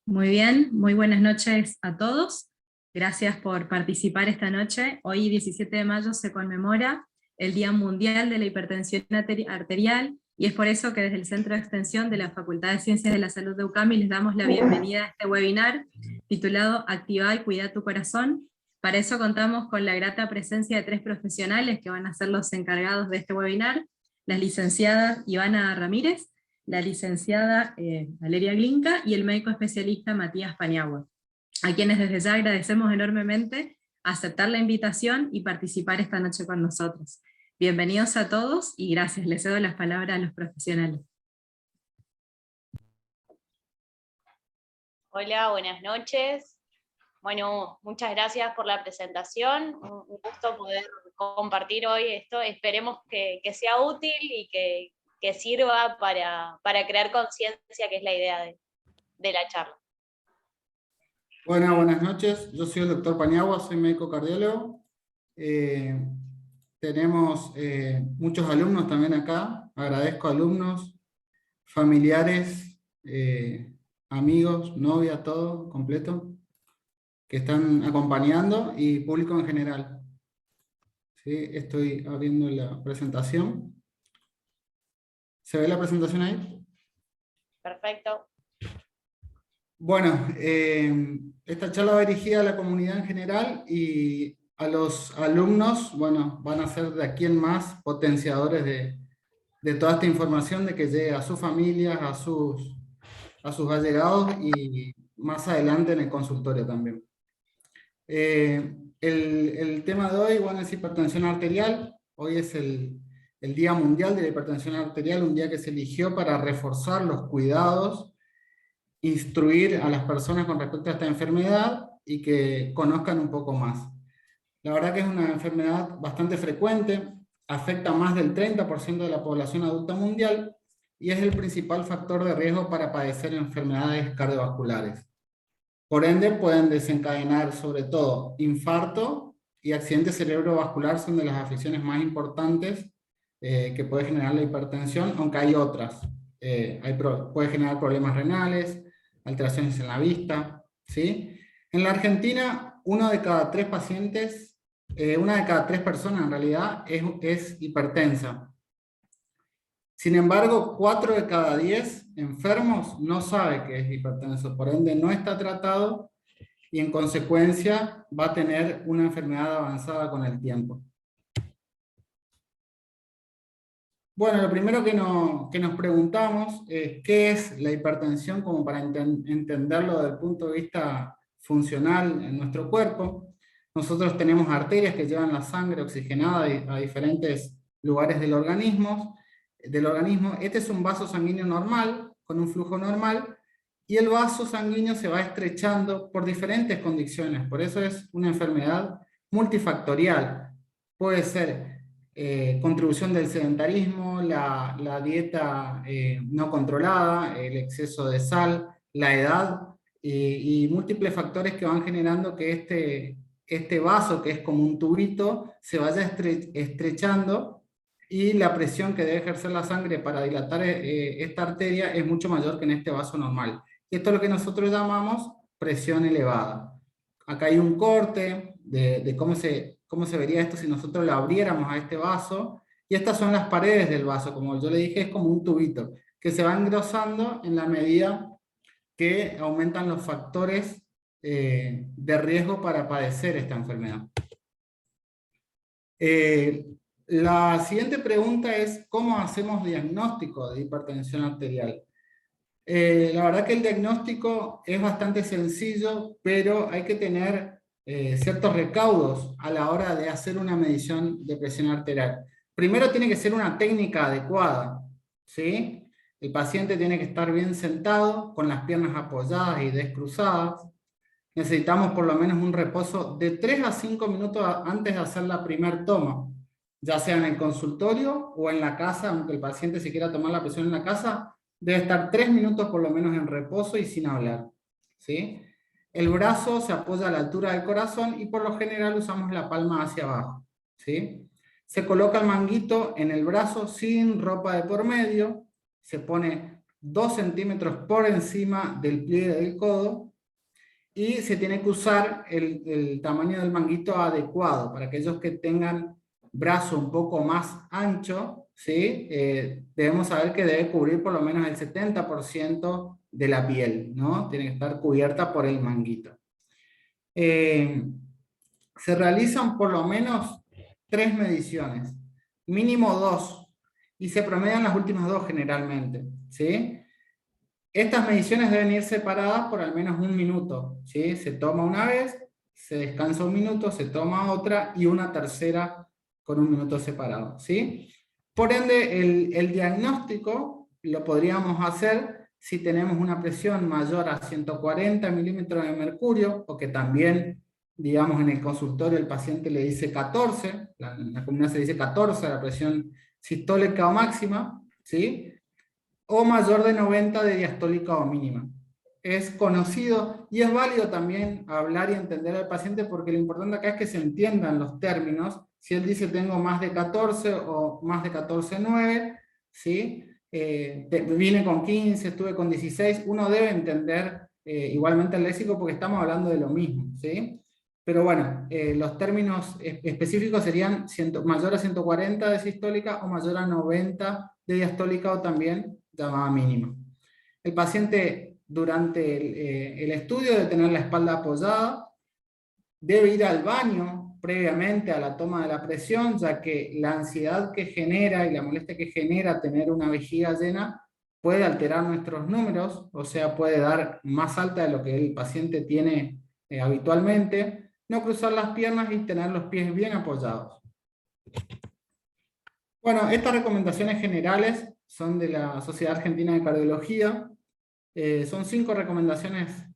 Muy bien, muy buenas noches a todos. Gracias por participar esta noche. Hoy, 17 de mayo, se conmemora el Día Mundial de la Hipertensión Arterial, y es por eso que desde el Centro de Extensión de la Facultad de Ciencias de la Salud de UCAMI les damos la bienvenida a este webinar titulado Activa y Cuida tu Corazón. Para eso contamos con la grata presencia de 3 profesionales que van a ser los encargados de este webinar: las licenciadas Ivana Ramírez, la licenciada Valeria Glinka y el médico especialista Matías Paniagua, a quienes desde ya agradecemos enormemente aceptar la invitación y participar esta noche con nosotros. Bienvenidos a todos y gracias. Les cedo las palabras a los profesionales. Hola, buenas noches. Bueno, muchas gracias por la presentación. Un gusto poder compartir hoy esto. Esperemos que sea útil y que sirva para crear conciencia, que es la idea de la charla. Bueno, buenas noches. Yo soy el doctor Paniagua, soy médico cardiólogo. Tenemos muchos alumnos también acá. Agradezco a alumnos, familiares, amigos, novia, todo completo, que están acompañando, y público en general. ¿Sí? Estoy abriendo la presentación. ¿Se ve la presentación ahí? Perfecto. Bueno, esta charla va dirigida a la comunidad en general, y a los alumnos, bueno, van a ser de aquí en más potenciadores de toda esta información, de que llegue a sus familias, a sus allegados, y más adelante en el consultorio también. El tema de hoy, bueno, es hipertensión arterial. Hoy es el Día Mundial de la Hipertensión Arterial, un día que se eligió para reforzar los cuidados, instruir a las personas con respecto a esta enfermedad y que conozcan un poco más. La verdad que es una enfermedad bastante frecuente, afecta a más del 30% de la población adulta mundial y es el principal factor de riesgo para padecer enfermedades cardiovasculares. Por ende, pueden desencadenar sobre todo infarto y accidente cerebrovascular, son de las afecciones más importantes que puede generar la hipertensión, aunque hay otras. Puede generar problemas renales, alteraciones en la vista, ¿sí? En la Argentina, una de cada tres personas en realidad es hipertensa. Sin embargo, 4 de cada 10 enfermos no sabe que es hipertenso, por ende no está tratado y en consecuencia va a tener una enfermedad avanzada con el tiempo. Bueno, lo primero que nos preguntamos es qué es la hipertensión, como para entenderlo desde el punto de vista funcional en nuestro cuerpo. Nosotros tenemos arterias que llevan la sangre oxigenada a diferentes lugares del organismo. Este es un vaso sanguíneo normal, con un flujo normal, y el vaso sanguíneo se va estrechando por diferentes condiciones. Por eso es una enfermedad multifactorial. Puede ser contribución del sedentarismo, la dieta no controlada, el exceso de sal, la edad, y múltiples factores que van generando que este vaso, que es como un tubito, se vaya estrechando, y la presión que debe ejercer la sangre para dilatar esta arteria es mucho mayor que en este vaso normal. Y esto es lo que nosotros llamamos presión elevada. Acá hay un corte de cómo se vería esto si nosotros lo abriéramos a este vaso, y estas son las paredes del vaso, como yo le dije, es como un tubito, que se va engrosando en la medida que aumentan los factores de riesgo para padecer esta enfermedad. La siguiente pregunta es, ¿cómo hacemos diagnóstico de hipertensión arterial? La verdad que el diagnóstico es bastante sencillo, pero hay que tener ciertos recaudos a la hora de hacer una medición de presión arterial. Primero tiene que ser una técnica adecuada, ¿sí? El paciente tiene que estar bien sentado, con las piernas apoyadas y descruzadas. Necesitamos por lo menos un reposo de 3 a 5 minutos antes de hacer la primera toma, ya sea en el consultorio o en la casa, aunque el paciente se quiera tomar la presión en la casa, debe estar 3 minutos por lo menos en reposo y sin hablar, ¿sí? El brazo se apoya a la altura del corazón y por lo general usamos la palma hacia abajo, ¿sí? Se coloca el manguito en el brazo sin ropa de por medio, se pone 2 centímetros por encima del pliegue del codo, y se tiene que usar el tamaño del manguito adecuado para aquellos que tengan brazo un poco más ancho, ¿sí? Debemos saber que debe cubrir por lo menos el 70% de la piel, ¿no? Tiene que estar cubierta por el manguito. Se realizan por lo menos 3 mediciones, mínimo 2, y se promedian las últimas 2 generalmente, ¿sí? Estas mediciones deben ir separadas por al menos 1 minuto, ¿sí? Se toma una vez, se descansa 1 minuto, se toma otra y una tercera con 1 minuto separado, ¿sí? Por ende, el diagnóstico lo podríamos hacer si tenemos una presión mayor a 140 milímetros de mercurio, o que también, digamos, en el consultorio el paciente le dice 14, en la comunidad se dice 14, la presión sistólica o máxima, ¿sí? O mayor de 90 de diastólica o mínima. Es conocido y es válido también hablar y entender al paciente, porque lo importante acá es que se entiendan los términos. Si él dice tengo más de 14 o más de 14,9, ¿sí? Vine con 15, estuve con 16, uno debe entender igualmente el léxico, porque estamos hablando de lo mismo, ¿sí? Pero bueno, los términos específicos serían mayor a 140 de sistólica o mayor a 90 de diastólica, o también llamada mínima. El paciente durante el estudio debe tener la espalda apoyada, debe ir al baño previamente a la toma de la presión, ya que la ansiedad que genera y la molestia que genera tener una vejiga llena puede alterar nuestros números, o sea, puede dar más alta de lo que el paciente tiene habitualmente. No cruzar las piernas y tener los pies bien apoyados. Bueno, estas recomendaciones generales son de la Sociedad Argentina de Cardiología. Son 5 recomendaciones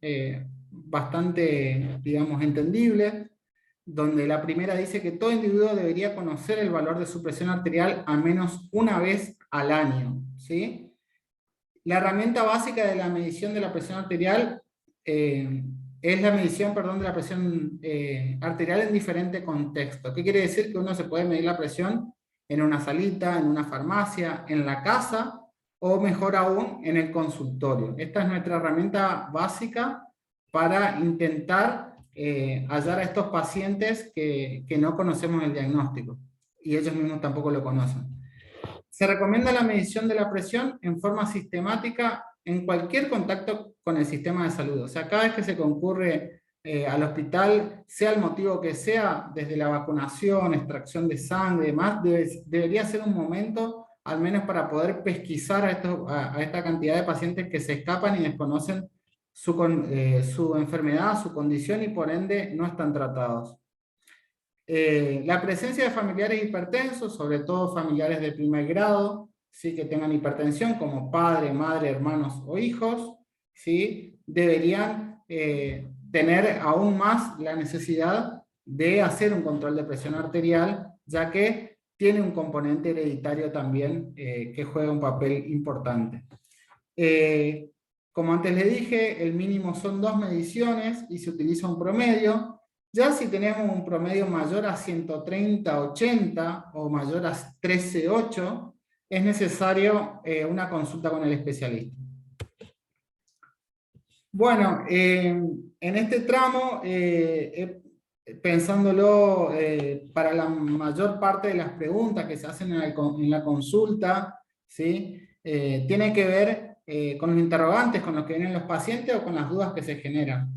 bastante, digamos, entendibles, donde la primera dice que todo individuo debería conocer el valor de su presión arterial al menos una vez al año, ¿sí? La herramienta básica de la medición de la presión arterial es la medición, perdón, de la presión arterial en diferente contexto. ¿Qué quiere decir? Que uno se puede medir la presión en una salita, en una farmacia, en la casa, o mejor aún, en el consultorio. Esta es nuestra herramienta básica para intentar hallar a estos pacientes que no conocemos el diagnóstico, y ellos mismos tampoco lo conocen. Se recomienda la medición de la presión en forma sistemática en cualquier contacto con el sistema de salud. O sea, cada vez que se concurre al hospital, sea el motivo que sea, desde la vacunación, extracción de sangre y demás, debería ser un momento, al menos para poder pesquisar a esta cantidad de pacientes que se escapan y desconocen su enfermedad, su condición, y por ende no están tratados. La presencia de familiares hipertensos, sobre todo familiares de primer grado, ¿sí? Que tengan hipertensión, como padre, madre, hermanos o hijos, ¿sí? Deberían tener aún más la necesidad de hacer un control de presión arterial, ya que tiene un componente hereditario también que juega un papel importante. Como antes le dije, el mínimo son 2 mediciones y se utiliza un promedio. Ya si tenemos un promedio mayor a 130/80 o mayor a 13/8, es necesario una consulta con el especialista. Bueno, en este tramo, pensándolo para la mayor parte de las preguntas que se hacen en la consulta, ¿sí? Tiene que ver con los interrogantes con los que vienen los pacientes o con las dudas que se generan.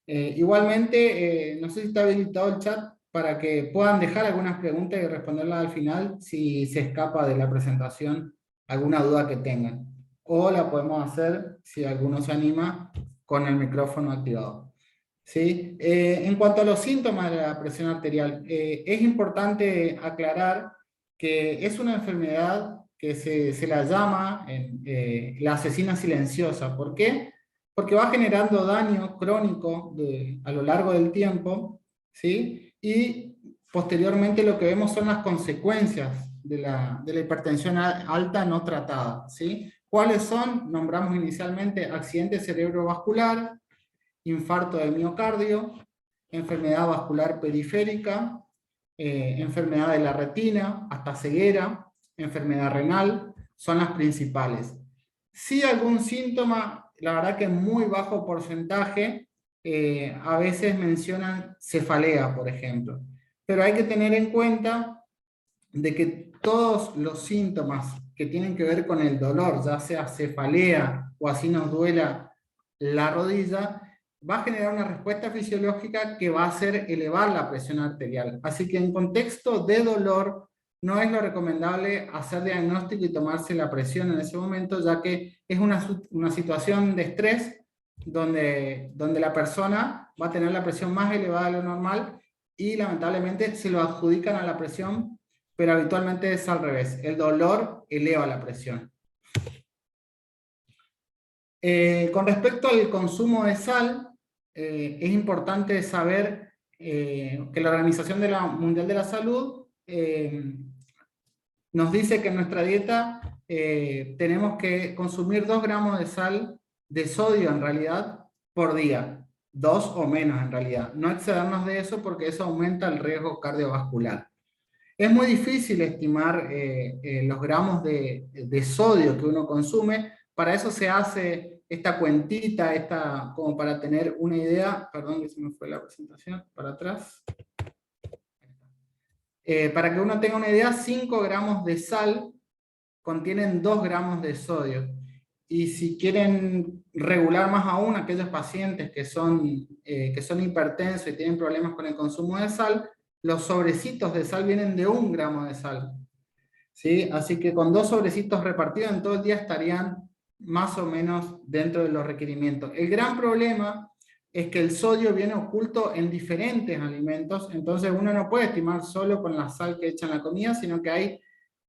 Igualmente, no sé si está habilitado el chat para que puedan dejar algunas preguntas y responderlas al final si se escapa de la presentación alguna duda que tengan. O la podemos hacer, si alguno se anima, con el micrófono activado. ¿Sí? En cuanto a los síntomas de la presión arterial, es importante aclarar que es una enfermedad que se la llama la asesina silenciosa. ¿Por qué? Porque va generando daño crónico a lo largo del tiempo, ¿sí? Y posteriormente lo que vemos son las consecuencias de la hipertensión alta no tratada, ¿sí? ¿Cuáles son? Nombramos inicialmente accidente cerebrovascular, infarto de miocardio, enfermedad vascular periférica, enfermedad de la retina, hasta ceguera, enfermedad renal, son las principales. Sí, algún síntoma, la verdad que en muy bajo porcentaje, a veces mencionan cefalea, por ejemplo. Pero hay que tener en cuenta de que todos los síntomas que tienen que ver con el dolor, ya sea cefalea o así nos duela la rodilla, va a generar una respuesta fisiológica que va a hacer elevar la presión arterial. Así que en contexto de dolor, no es lo recomendable hacer diagnóstico y tomarse la presión en ese momento, ya que es una situación de estrés donde la persona va a tener la presión más elevada de lo normal y lamentablemente se lo adjudican a la presión, pero habitualmente es al revés. El dolor eleva la presión. Con respecto al consumo de sal, es importante saber que la Organización Mundial de la Salud nos dice que en nuestra dieta tenemos que consumir 2 gramos de sal, de sodio en realidad, por día. 2 o menos en realidad. No excedernos de eso porque eso aumenta el riesgo cardiovascular. Es muy difícil estimar los gramos de sodio que uno consume. Para eso se hace esta cuentita, como para tener una idea. Perdón que se me fue la presentación, para atrás. Para que uno tenga una idea, 5 gramos de sal contienen 2 gramos de sodio. Y si quieren regular más aún aquellos pacientes que son hipertensos y tienen problemas con el consumo de sal, los sobrecitos de sal vienen de 1 gramo de sal. ¿Sí? Así que con 2 sobrecitos repartidos en todo el día estarían más o menos dentro de los requerimientos. El gran problema es que el sodio viene oculto en diferentes alimentos, entonces uno no puede estimar solo con la sal que echa en la comida, sino que hay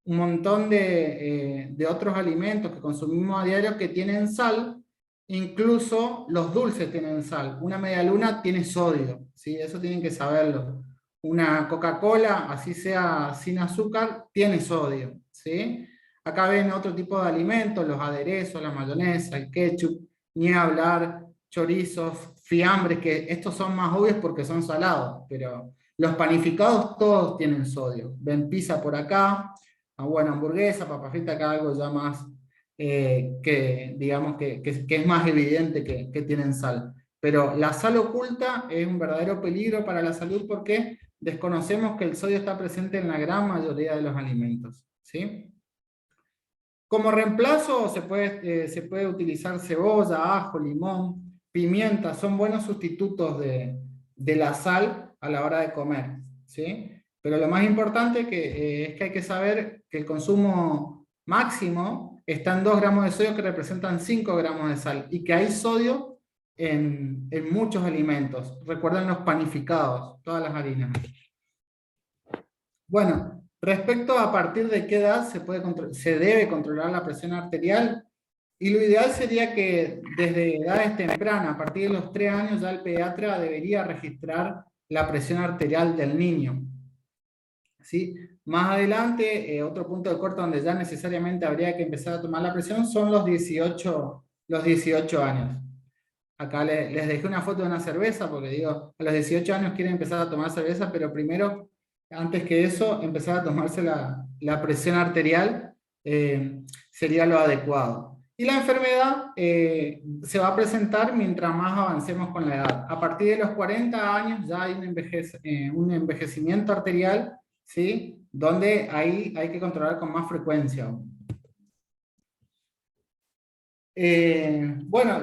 un montón de otros alimentos que consumimos a diario que tienen sal, incluso los dulces tienen sal. Una medialuna tiene sodio, ¿sí? Eso tienen que saberlo. Una Coca-Cola, así sea sin azúcar, tiene sodio, ¿sí? Acá ven otro tipo de alimentos, los aderezos, la mayonesa, el ketchup, ni hablar, chorizos, fiambres, que estos son más obvios porque son salados, pero los panificados todos tienen sodio. Ven pizza por acá, bueno, hamburguesa, papa frita, acá algo ya más, que digamos que es más evidente que tienen sal. Pero la sal oculta es un verdadero peligro para la salud porque desconocemos que el sodio está presente en la gran mayoría de los alimentos, ¿sí? Como reemplazo se puede utilizar cebolla, ajo, limón, pimienta, son buenos sustitutos de la sal a la hora de comer, ¿sí? Pero lo más importante es que hay que saber que el consumo máximo está en 2 gramos de sodio que representan 5 gramos de sal y que hay sodio en muchos alimentos. Recuerden los panificados, todas las harinas. Bueno, respecto a partir de qué edad se debe controlar la presión arterial, y lo ideal sería que desde edades tempranas, a partir de los 3 años, ya el pediatra debería registrar la presión arterial del niño. ¿Sí? Más adelante, otro punto de corte donde ya necesariamente habría que empezar a tomar la presión son los 18 años. Acá les dejé una foto de una cerveza, porque digo, a los 18 años quieren empezar a tomar cerveza, pero primero, antes que eso, empezar a tomarse la presión arterial sería lo adecuado. Y la enfermedad se va a presentar mientras más avancemos con la edad. A partir de los 40 años ya hay un envejecimiento arterial, ¿sí? Donde ahí hay que controlar con más frecuencia. Bueno,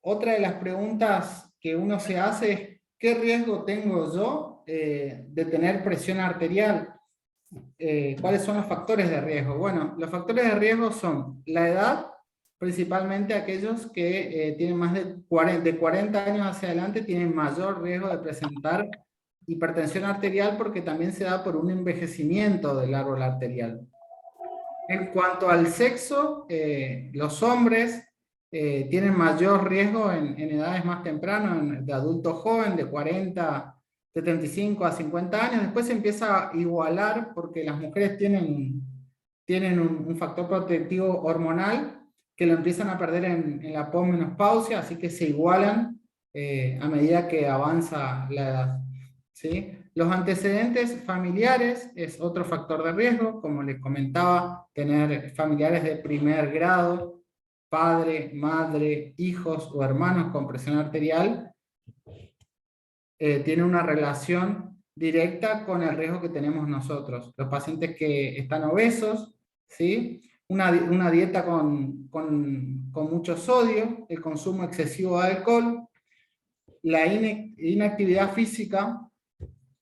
otra de las preguntas que uno se hace es, ¿qué riesgo tengo yo de tener presión arterial? ¿Cuáles son los factores de riesgo? Bueno, los factores de riesgo son la edad, principalmente aquellos que tienen más de 40 años hacia adelante, tienen mayor riesgo de presentar hipertensión arterial porque también se da por un envejecimiento del árbol arterial. En cuanto al sexo, los hombres tienen mayor riesgo en edades más tempranas, de adulto joven, de 35 a 50 años. Después se empieza a igualar porque las mujeres tienen un factor protectivo hormonal que lo empiezan a perder en la posmenopausia, así que se igualan a medida que avanza la edad, ¿sí? Los antecedentes familiares es otro factor de riesgo, como les comentaba, tener familiares de primer grado padre, madre, hijos o hermanos con presión arterial, tiene una relación directa con el riesgo que tenemos nosotros. Los pacientes que están obesos, ¿sí? Una dieta con mucho sodio, el consumo excesivo de alcohol, la inactividad física,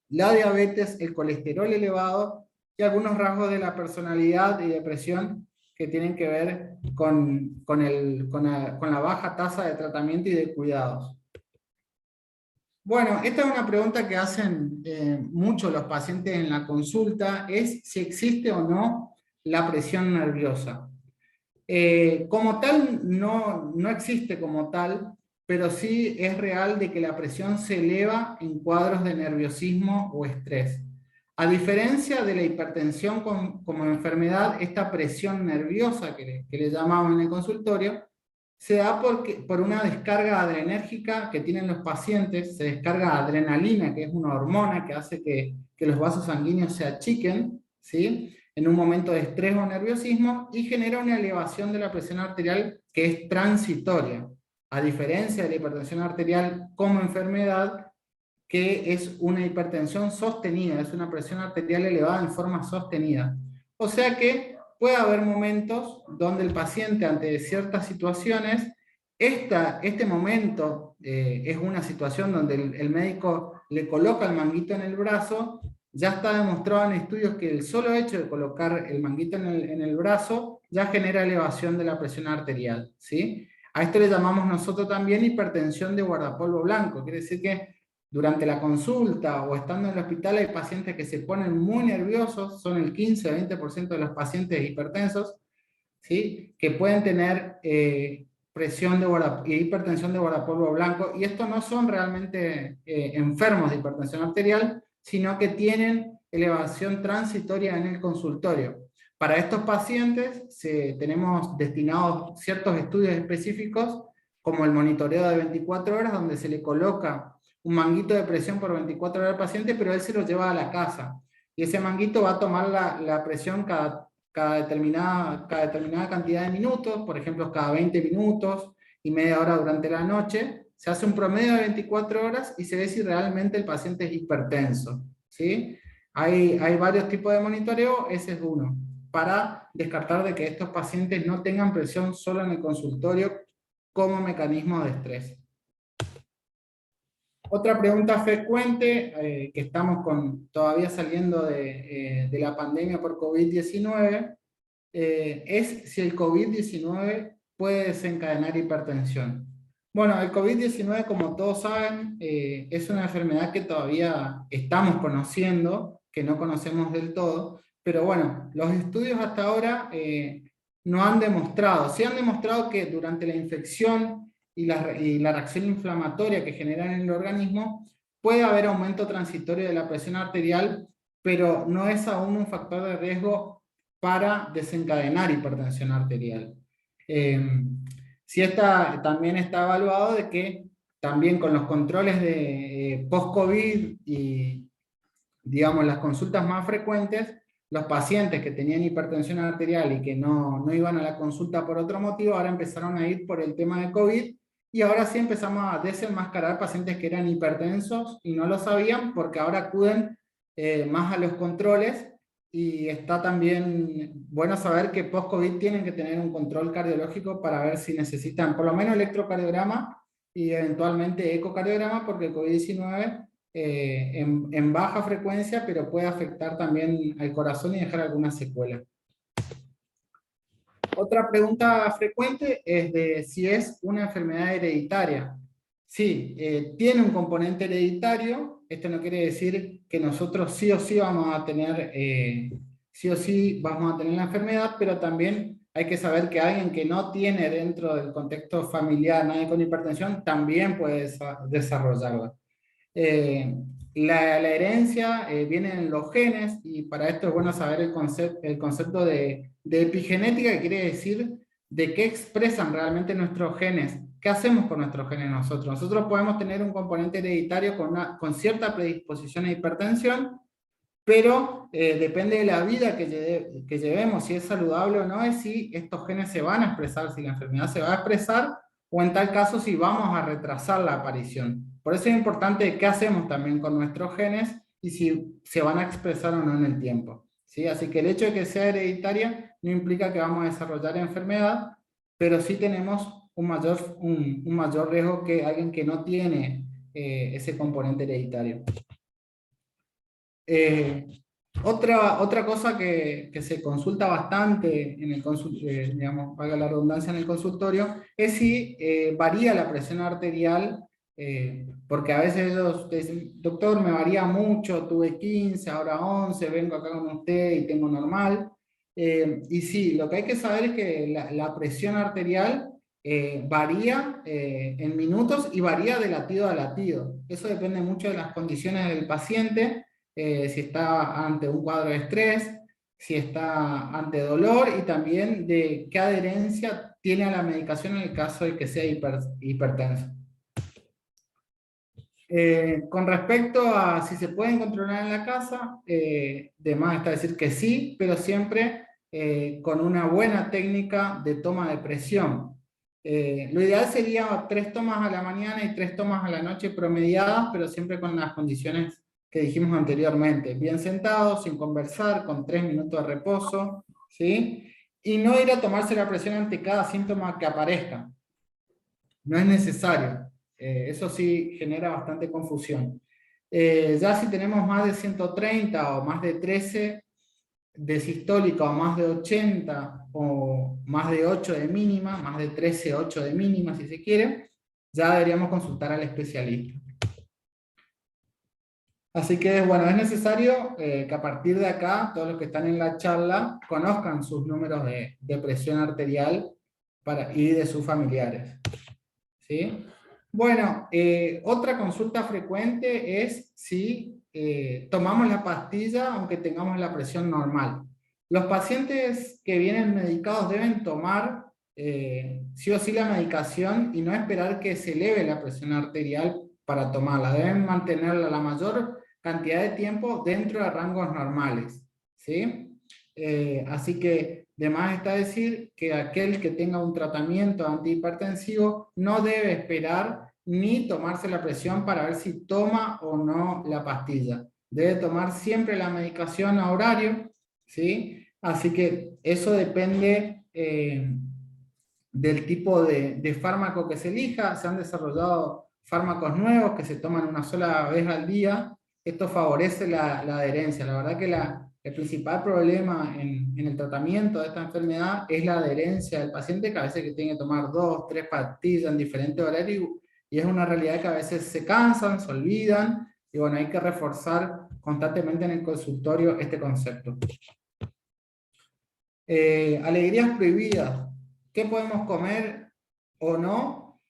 la diabetes, el colesterol elevado y algunos rasgos de la personalidad y depresión que tienen que ver con la baja tasa de tratamiento y de cuidados. Bueno, esta es una pregunta que hacen mucho los pacientes en la consulta, es si existe o no la presión nerviosa. Como tal, no existe como tal, pero sí es real de que la presión se eleva en cuadros de nerviosismo o estrés. A diferencia de la hipertensión como enfermedad, esta presión nerviosa que le llamamos en el consultorio, se da por una descarga adrenérgica que tienen los pacientes, se descarga adrenalina, que es una hormona que hace que los vasos sanguíneos se achiquen, ¿sí? En un momento de estrés o nerviosismo, y genera una elevación de la presión arterial que es transitoria, a diferencia de la hipertensión arterial como enfermedad, que es una hipertensión sostenida, es una presión arterial elevada en forma sostenida. O sea que puede haber momentos donde el paciente, ante ciertas situaciones, este momento es una situación donde el médico le coloca el manguito en el brazo. Ya está demostrado en estudios que el solo hecho de colocar el manguito en el brazo ya genera elevación de la presión arterial, ¿sí? A esto le llamamos nosotros también hipertensión de guardapolvo blanco. Quiere decir que durante la consulta o estando en el hospital hay pacientes que se ponen muy nerviosos, son el 15-20% de los pacientes hipertensos, ¿sí? Que pueden tener hipertensión de guardapolvo blanco, y estos no son realmente enfermos de hipertensión arterial, sino que tienen elevación transitoria en el consultorio. Para estos pacientes tenemos destinados ciertos estudios específicos, como el monitoreo de 24 horas, donde se le coloca un manguito de presión por 24 horas al paciente, pero él se lo lleva a la casa. Y ese manguito va a tomar la presión cada determinada cantidad de minutos, por ejemplo, cada 20 minutos y media hora durante la noche. Se hace un promedio de 24 horas y se ve si realmente el paciente es hipertenso, ¿sí? Hay varios tipos de monitoreo, ese es uno, para descartar de que estos pacientes no tengan presión solo en el consultorio como mecanismo de estrés. Otra pregunta frecuente, que estamos todavía saliendo de la pandemia por COVID-19, es si el COVID-19 puede desencadenar hipertensión. Bueno, el COVID-19, como todos saben, es una enfermedad que todavía estamos conociendo, que no conocemos del todo, pero bueno, los estudios hasta ahora no han demostrado, sí han demostrado que durante la infección y la reacción inflamatoria que generan en el organismo, puede haber aumento transitorio de la presión arterial, pero no es aún un factor de riesgo para desencadenar hipertensión arterial. También está evaluado de que también con los controles de post-COVID y, digamos, las consultas más frecuentes, los pacientes que tenían hipertensión arterial y que no iban a la consulta por otro motivo, ahora empezaron a ir por el tema de COVID, y ahora sí empezamos a desenmascarar pacientes que eran hipertensos y no lo sabían, porque ahora acuden más a los controles, y está también bueno saber que post-COVID tienen que tener un control cardiológico para ver si necesitan por lo menos electrocardiograma y eventualmente ecocardiograma, porque el COVID-19 en baja frecuencia, pero puede afectar también al corazón y dejar alguna secuela. Otra pregunta frecuente es de si es una enfermedad hereditaria. Sí, tiene un componente hereditario. Esto no quiere decir que nosotros sí o sí vamos a tener, la enfermedad, pero también hay que saber que alguien que no tiene dentro del contexto familiar nadie con hipertensión también puede desarrollarla. La herencia viene en los genes, y para esto es bueno saber el concepto de epigenética, que quiere decir de qué expresan realmente nuestros genes. ¿Qué hacemos con nuestros genes nosotros? Nosotros podemos tener un componente hereditario con cierta predisposición a hipertensión, pero depende de la vida que llevemos, si es saludable o no, es si estos genes se van a expresar, si la enfermedad se va a expresar, o en tal caso si vamos a retrasar la aparición. Por eso es importante qué hacemos también con nuestros genes y si se van a expresar o no en el tiempo, ¿sí? Así que el hecho de que sea hereditaria no implica que vamos a desarrollar enfermedad, pero sí tenemos un mayor riesgo que alguien que no tiene ese componente hereditario. Otra cosa que se consulta bastante en el consultorio, digamos, valga la redundancia, en el consultorio, es si varía la presión arterial, porque a veces ellos te dicen, doctor, me varía mucho, tuve 15, ahora 11, vengo acá con usted y tengo normal. Y sí, lo que hay que saber es que la presión arterial varía en minutos y varía de latido a latido. Eso depende mucho de las condiciones del paciente, si está ante un cuadro de estrés, si está ante dolor y también de qué adherencia tiene a la medicación en el caso de que sea hipertenso. Con respecto a si se pueden controlar en la casa, de más está decir que sí, pero siempre con una buena técnica de toma de presión. Lo ideal sería 3 tomas a la mañana y 3 tomas a la noche promediadas, pero siempre con las condiciones que dijimos anteriormente. Bien sentados, sin conversar, con 3 minutos de reposo, ¿sí? Y no ir a tomarse la presión ante cada síntoma que aparezca. No es necesario. Eso sí genera bastante confusión. Ya si tenemos más de 130 o más de 13 de sistólica o más de 80 o más de 8 de mínima, más de 13, 8 de mínima si se quiere, ya deberíamos consultar al especialista. Así que bueno, es necesario que a partir de acá, todos los que están en la charla, conozcan sus números de presión arterial y de sus familiares. ¿Sí? Bueno, otra consulta frecuente es si tomamos la pastilla aunque tengamos la presión normal. Los pacientes que vienen medicados deben tomar sí o sí la medicación y no esperar que se eleve la presión arterial para tomarla. Deben mantenerla la mayor cantidad de tiempo dentro de rangos normales, ¿sí? Así que de más está decir que aquel que tenga un tratamiento antihipertensivo no debe esperar ni tomarse la presión para ver si toma o no la pastilla. Debe tomar siempre la medicación a horario, ¿sí? Así que eso depende del tipo de fármaco que se elija. Se han desarrollado fármacos nuevos que se toman una sola vez al día. Esto favorece la adherencia. La verdad que el principal problema en el tratamiento de esta enfermedad es la adherencia del paciente, que a veces tiene que tomar 2, 3 pastillas en diferentes horarios, y es una realidad que a veces se cansan, se olvidan, y bueno, hay que reforzar constantemente en el consultorio este concepto. Alegrías prohibidas. ¿Qué podemos comer o no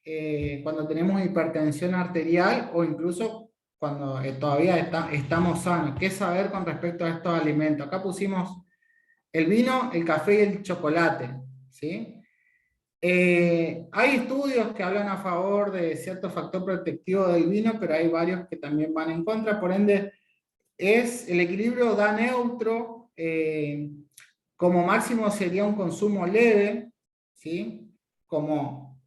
cuando tenemos hipertensión arterial o incluso cuando todavía estamos sanos? ¿Qué saber con respecto a estos alimentos? Acá pusimos el vino, el café y el chocolate, ¿sí? Hay estudios que hablan a favor de cierto factor protectivo del vino, pero hay varios que también van en contra, por ende, el equilibrio da neutro. Como máximo sería un consumo leve, ¿sí? Como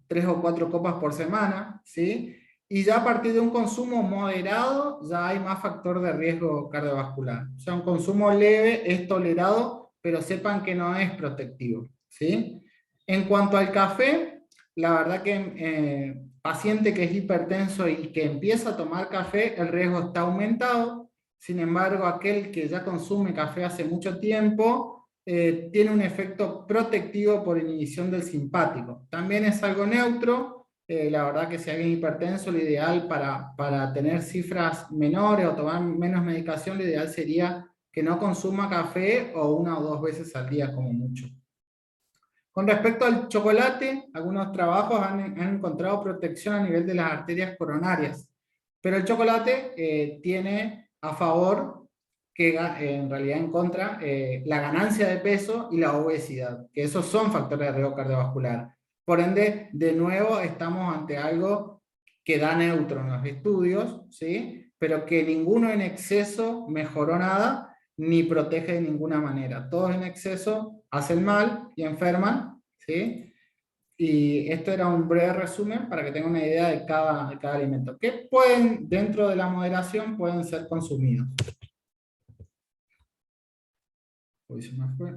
3 o 4 copas por semana, ¿sí? Y ya a partir de un consumo moderado, ya hay más factor de riesgo cardiovascular. O sea, un consumo leve es tolerado, pero sepan que no es protectivo, ¿sí? En cuanto al café, la verdad que paciente que es hipertenso y que empieza a tomar café, el riesgo está aumentado. Sin embargo, aquel que ya consume café hace mucho tiempo, tiene un efecto protectivo por inhibición del simpático. También es algo neutro. La verdad que si alguien es hipertenso, lo ideal para tener cifras menores o tomar menos medicación, lo ideal sería que no consuma café o 1 o 2 veces al día como mucho. Con respecto al chocolate, algunos trabajos han encontrado protección a nivel de las arterias coronarias, pero el chocolate tiene a favor, que en realidad en contra, la ganancia de peso y la obesidad, que esos son factores de riesgo cardiovascular. Por ende, de nuevo, estamos ante algo que da neutro en los estudios, ¿sí? pero que ninguno en exceso mejoró nada, ni protege de ninguna manera. Todos en exceso hacen mal y enferman, ¿sí? Y esto era un breve resumen para que tengan una idea de cada alimento, que pueden, dentro de la moderación, pueden ser consumidos. Uy, se me fue.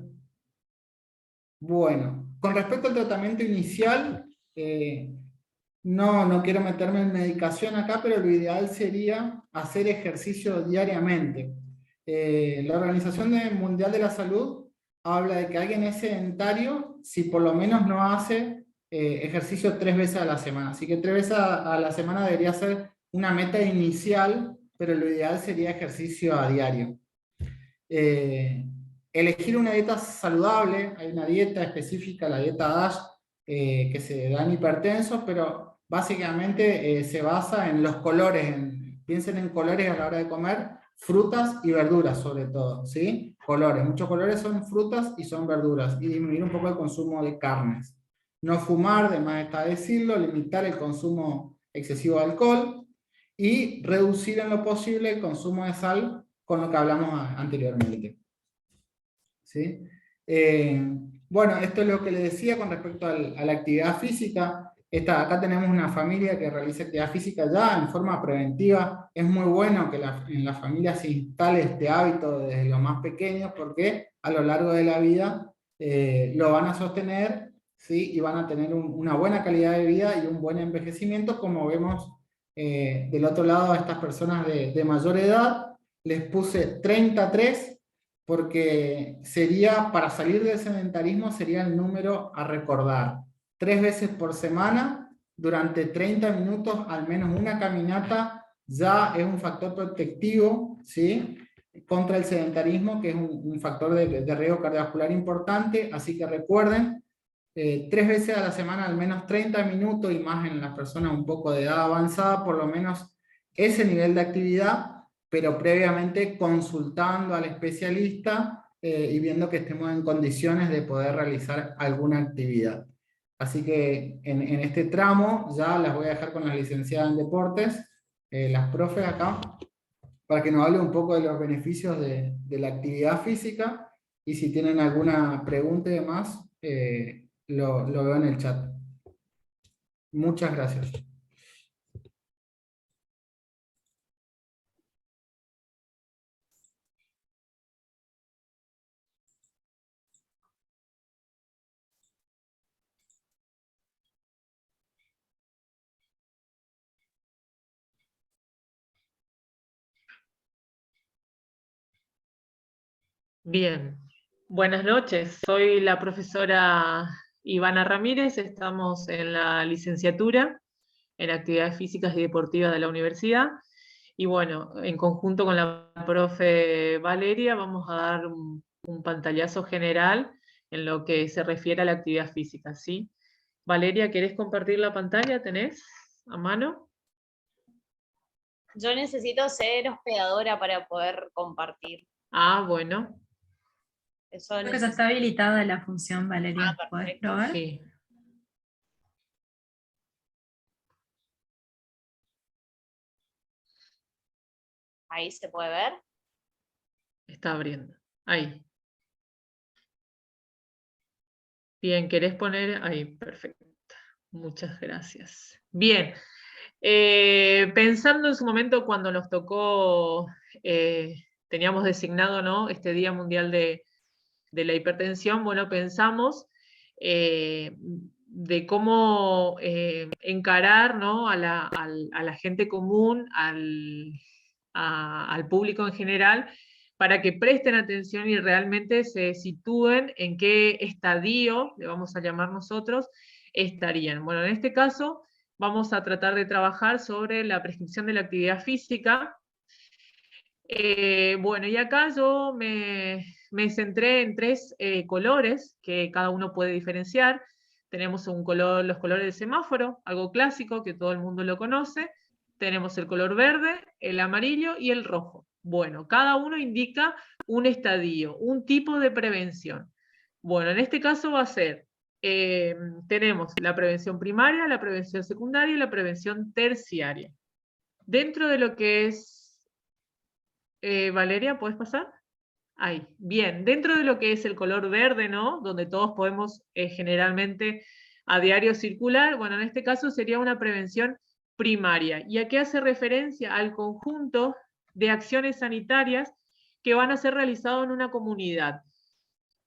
Bueno, con respecto al tratamiento inicial, no quiero meterme en medicación acá, pero lo ideal sería hacer ejercicio diariamente. La Organización Mundial de la Salud habla de que alguien es sedentario si por lo menos no hace ejercicio 3 veces a la semana. Así que 3 veces a la semana debería ser una meta inicial, pero lo ideal sería ejercicio a diario. Elegir una dieta saludable, hay una dieta específica, la dieta DASH, que se da en hipertensos, pero básicamente se basa en los colores, piensen en colores a la hora de comer, frutas y verduras sobre todo, ¿sí? Colores, muchos colores son frutas y son verduras, y disminuir un poco el consumo de carnes. No fumar, de más está decirlo, limitar el consumo excesivo de alcohol, y reducir en lo posible el consumo de sal, con lo que hablamos anteriormente. ¿Sí? Bueno, esto es lo que les decía con respecto a la actividad física. Acá tenemos una familia que realiza actividad física ya en forma preventiva. Es muy bueno que en la familia se instale este hábito desde los más pequeños, porque a lo largo de la vida lo van a sostener, ¿sí? Y van a tener una buena calidad de vida y un buen envejecimiento, como vemos del otro lado a estas personas de mayor edad. Les puse 33 porque sería, para salir del sedentarismo, sería el número a recordar. 3 veces por semana, durante 30 minutos, al menos una caminata, ya es un factor protectivo, ¿sí? Contra el sedentarismo, que es un factor de riesgo cardiovascular importante. Así que recuerden, 3 veces a la semana, al menos 30 minutos, y más en las personas un poco de edad avanzada, por lo menos ese nivel de actividad, pero previamente consultando al especialista y viendo que estemos en condiciones de poder realizar alguna actividad. Así que en este tramo ya las voy a dejar con las licenciadas en deportes, las profes acá, para que nos hable un poco de los beneficios de la actividad física, y si tienen alguna pregunta y demás, lo veo en el chat. Muchas gracias. Bien, buenas noches. Soy la profesora Ivana Ramírez. Estamos en la licenciatura en Actividades Físicas y Deportivas de la universidad. Y bueno, en conjunto con la profe Valeria vamos a dar un pantallazo general en lo que se refiere a la actividad física, ¿sí? Valeria, ¿querés compartir la pantalla? ¿Tenés a mano? Yo necesito ser hospedadora para poder compartir. Ah, bueno. Eso Creo que ya está habilitada la función, Valeria. Ah, ¿Podés perfecto. probar? Sí. Ahí se puede ver. Está abriendo. Ahí. Bien, ¿querés poner? Ahí, perfecto. Muchas gracias. Bien. Pensando en su momento cuando nos tocó, teníamos designado, ¿no?, este Día Mundial de la Hipertensión, bueno, pensamos de cómo encarar, ¿no?, a la gente común, al público en general, para que presten atención y realmente se sitúen en qué estadio, le vamos a llamar nosotros, estarían. Bueno, en este caso vamos a tratar de trabajar sobre la prescripción de la actividad física. Bueno, y acá yo me centré en 3 colores que cada uno puede diferenciar. Tenemos los colores de semáforo, algo clásico que todo el mundo lo conoce. Tenemos el color verde, el amarillo y el rojo. Bueno, cada uno indica un estadio, un tipo de prevención. Bueno, en este caso va a ser, tenemos la prevención primaria, la prevención secundaria y la prevención terciaria. Dentro de lo que es Valeria, ¿puedes pasar? Ahí, bien. Dentro de lo que es el color verde, ¿no? Donde todos podemos generalmente a diario circular, bueno, en este caso sería una prevención primaria. ¿Y a qué hace referencia? Al conjunto de acciones sanitarias que van a ser realizadas en una comunidad.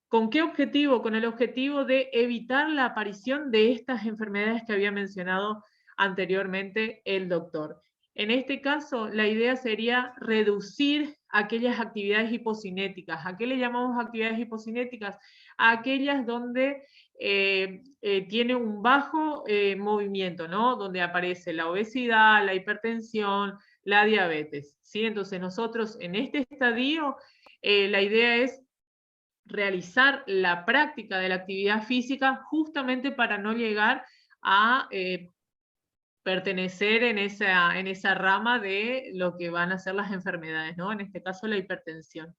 ¿Con qué objetivo? Con el objetivo de evitar la aparición de estas enfermedades que había mencionado anteriormente el doctor. En este caso, la idea sería reducir aquellas actividades hipocinéticas. ¿A qué le llamamos actividades hipocinéticas? A aquellas donde tiene un bajo movimiento, ¿no? Donde aparece la obesidad, la hipertensión, la diabetes, ¿sí? Entonces nosotros en este estadio, la idea es realizar la práctica de la actividad física justamente para no llegar a pertenecer en esa rama de lo que van a ser las enfermedades, ¿no? En este caso la hipertensión.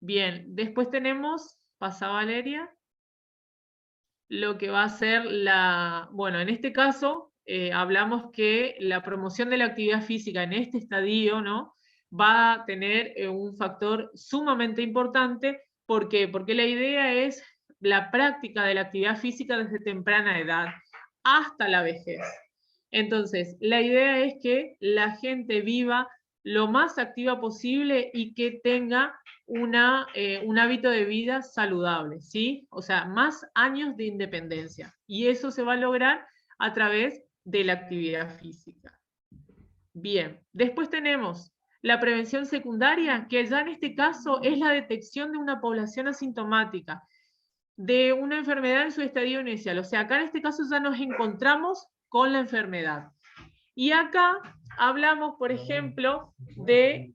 Bien, después tenemos, pasa Valeria, lo que va a ser bueno, en este caso hablamos que la promoción de la actividad física en este estadio, ¿no? Va a tener un factor sumamente importante. ¿Por qué? Porque la idea es la práctica de la actividad física desde temprana edad hasta la vejez. Entonces, la idea es que la gente viva lo más activa posible y que tenga un hábito de vida saludable, ¿sí? O sea, más años de independencia. Y eso se va a lograr a través de la actividad física. Bien, después tenemos la prevención secundaria, que ya en este caso es la detección de una población asintomática, de una enfermedad en su estadio inicial. O sea, acá en este caso ya nos encontramos con la enfermedad. Y acá hablamos, por ejemplo, de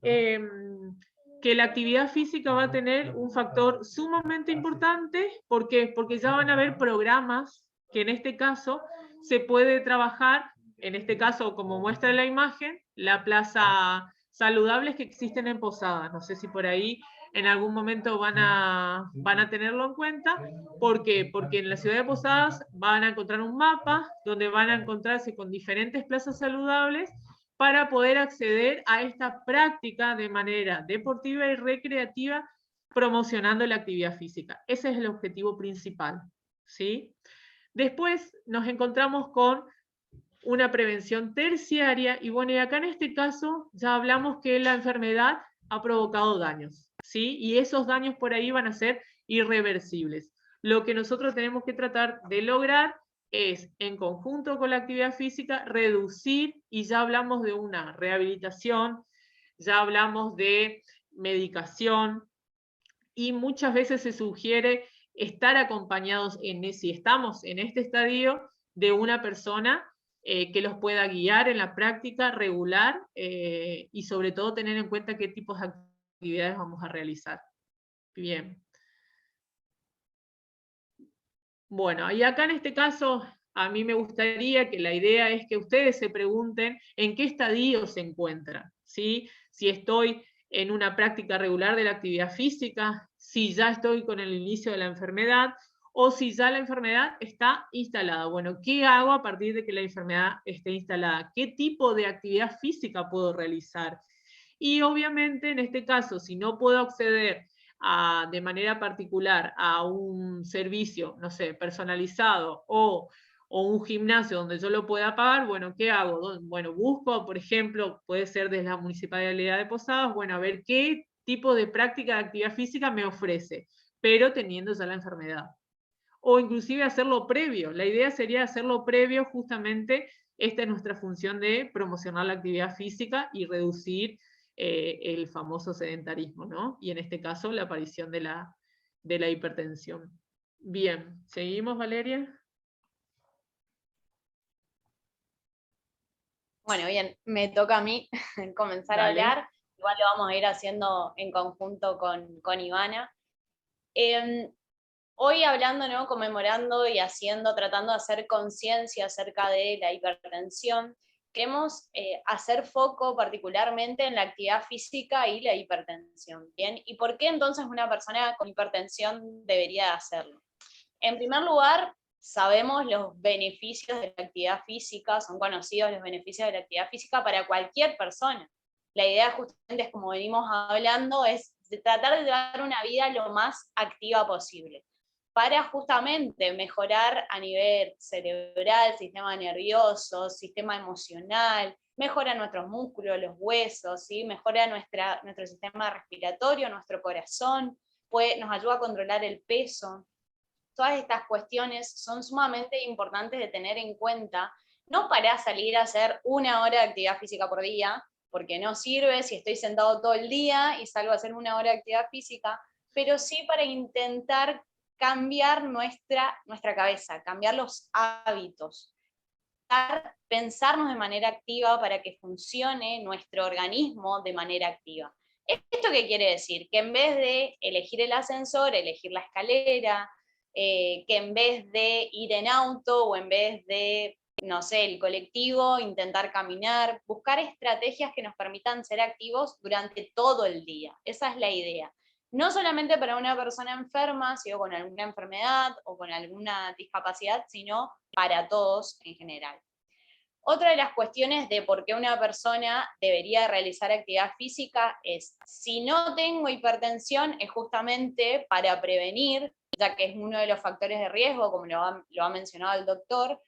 que la actividad física va a tener un factor sumamente importante. ¿Por qué? Porque ya van a haber programas que en este caso se puede trabajar, en este caso, como muestra la imagen, la plaza saludables que existen en Posadas. No sé si por ahí en algún momento van a tenerlo en cuenta. ¿Por qué? Porque en la ciudad de Posadas van a encontrar un mapa donde van a encontrarse con diferentes plazas saludables para poder acceder a esta práctica de manera deportiva y recreativa, promocionando la actividad física. Ese es el objetivo principal, ¿sí? Después nos encontramos con una prevención terciaria, y bueno, y acá en este caso ya hablamos que la enfermedad ha provocado daños, ¿sí? Y esos daños por ahí van a ser irreversibles. Lo que nosotros tenemos que tratar de lograr es, en conjunto con la actividad física, reducir, y ya hablamos de una rehabilitación, ya hablamos de medicación, y muchas veces se sugiere estar acompañados, si estamos en este estadio, de una persona que los pueda guiar en la práctica regular y sobre todo tener en cuenta qué tipos de actividades vamos a realizar. Bien. Bueno, y acá en este caso, a mí me gustaría que la idea es que ustedes se pregunten en qué estadio se encuentran, ¿sí? Si estoy en una práctica regular de la actividad física, si ya estoy con el inicio de la enfermedad, o si ya la enfermedad está instalada. Bueno, ¿qué hago a partir de que la enfermedad esté instalada? ¿Qué tipo de actividad física puedo realizar? Y obviamente, en este caso, si no puedo acceder de manera particular a un servicio, no sé, personalizado o un gimnasio donde yo lo pueda pagar, bueno, ¿qué hago? Bueno, busco, por ejemplo, puede ser desde la Municipalidad de Posadas, bueno, a ver qué tipo de práctica de actividad física me ofrece, pero teniendo ya la enfermedad. O inclusive hacerlo previo. La idea sería hacerlo previo, justamente, esta es nuestra función de promocionar la actividad física y reducir el famoso sedentarismo, ¿no? Y en este caso, la aparición de la hipertensión. Bien, ¿seguimos, Valeria? Bueno, bien, me toca a mí comenzar Dale. a hablar. Igual lo vamos a ir haciendo en conjunto con Ivana. Hoy hablando, ¿no? Conmemorando y tratando de hacer conciencia acerca de la hipertensión, queremos hacer foco particularmente en la actividad física y la hipertensión, ¿bien? ¿Y por qué entonces una persona con hipertensión debería hacerlo? En primer lugar, sabemos los beneficios de la actividad física, son conocidos los beneficios de la actividad física para cualquier persona. la idea justamente es, como venimos hablando, es de tratar de llevar una vida lo más activa posible, para justamente mejorar a nivel cerebral, sistema nervioso, sistema emocional, mejora nuestros músculos, los huesos, ¿sí? Mejora nuestro sistema respiratorio, nuestro corazón, nos ayuda a controlar el peso. Todas estas cuestiones son sumamente importantes de tener en cuenta, no para salir a hacer 1 hora de actividad física por día, porque no sirve si estoy sentado todo el día y salgo a hacer 1 hora de actividad física, pero sí para intentar cambiar nuestra cabeza, cambiar los hábitos, pensarnos de manera activa para que funcione nuestro organismo de manera activa. ¿Esto qué quiere decir? Que en vez de elegir el ascensor, elegir la escalera, que en vez de ir en auto o en vez de, no sé, el colectivo, intentar caminar, buscar estrategias que nos permitan ser activos durante todo el día. Esa es la idea. No solamente para una persona enferma, sino con alguna enfermedad o con alguna discapacidad, sino para todos en general. Otra de las cuestiones de por qué una persona debería realizar actividad física es, si no tengo hipertensión, es justamente para prevenir, ya que es uno de los factores de riesgo, como lo ha mencionado el doctor,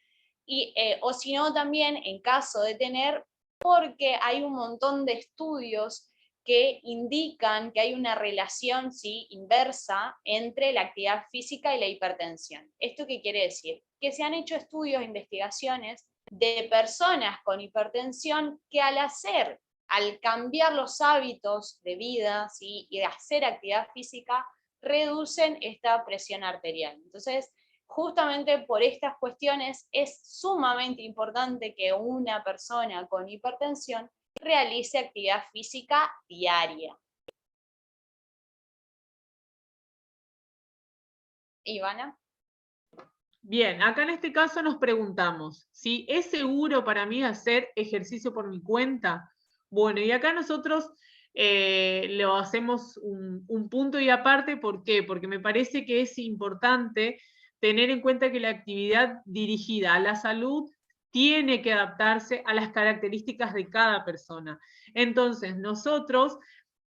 o si no también en caso de tener, porque hay un montón de estudios que indican que hay una relación, ¿sí?, inversa entre la actividad física y la hipertensión. ¿Esto qué quiere decir? Que se han hecho estudios, investigaciones de personas con hipertensión que al cambiar los hábitos de vida, ¿sí?, y hacer actividad física, reducen esta presión arterial. Entonces, justamente por estas cuestiones es sumamente importante que una persona con hipertensión realice actividad física diaria. Ivana. Bien, acá en este caso nos preguntamos, ¿sí? ¿Es seguro para mí hacer ejercicio por mi cuenta? Bueno, y acá nosotros lo hacemos un punto y aparte, ¿por qué? Porque me parece que es importante tener en cuenta que la actividad dirigida a la salud tiene que adaptarse a las características de cada persona. Entonces, nosotros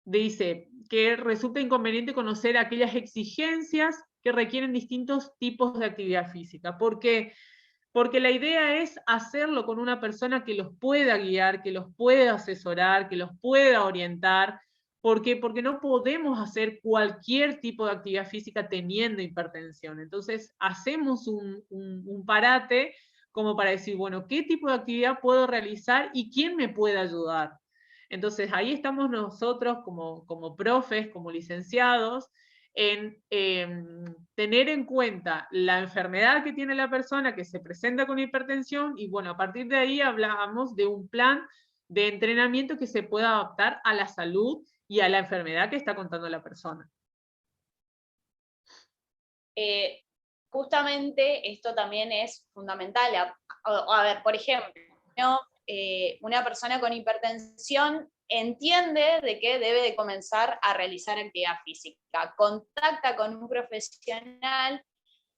dice que resulta inconveniente conocer aquellas exigencias que requieren distintos tipos de actividad física. ¿Por qué? Porque la idea es hacerlo con una persona que los pueda guiar, que los pueda asesorar, que los pueda orientar. ¿Por qué? Porque no podemos hacer cualquier tipo de actividad física teniendo hipertensión. Entonces, hacemos un parate como para decir, bueno, ¿qué tipo de actividad puedo realizar y quién me puede ayudar? Entonces, ahí estamos nosotros como profes, como licenciados, en tener en cuenta la enfermedad que tiene la persona que se presenta con hipertensión y bueno, a partir de ahí hablamos de un plan de entrenamiento que se pueda adaptar a la salud y a la enfermedad que está contando la persona. Justamente esto también es fundamental. A ver, por ejemplo, ¿no? Una persona con hipertensión entiende de que debe de comenzar a realizar actividad física, contacta con un profesional,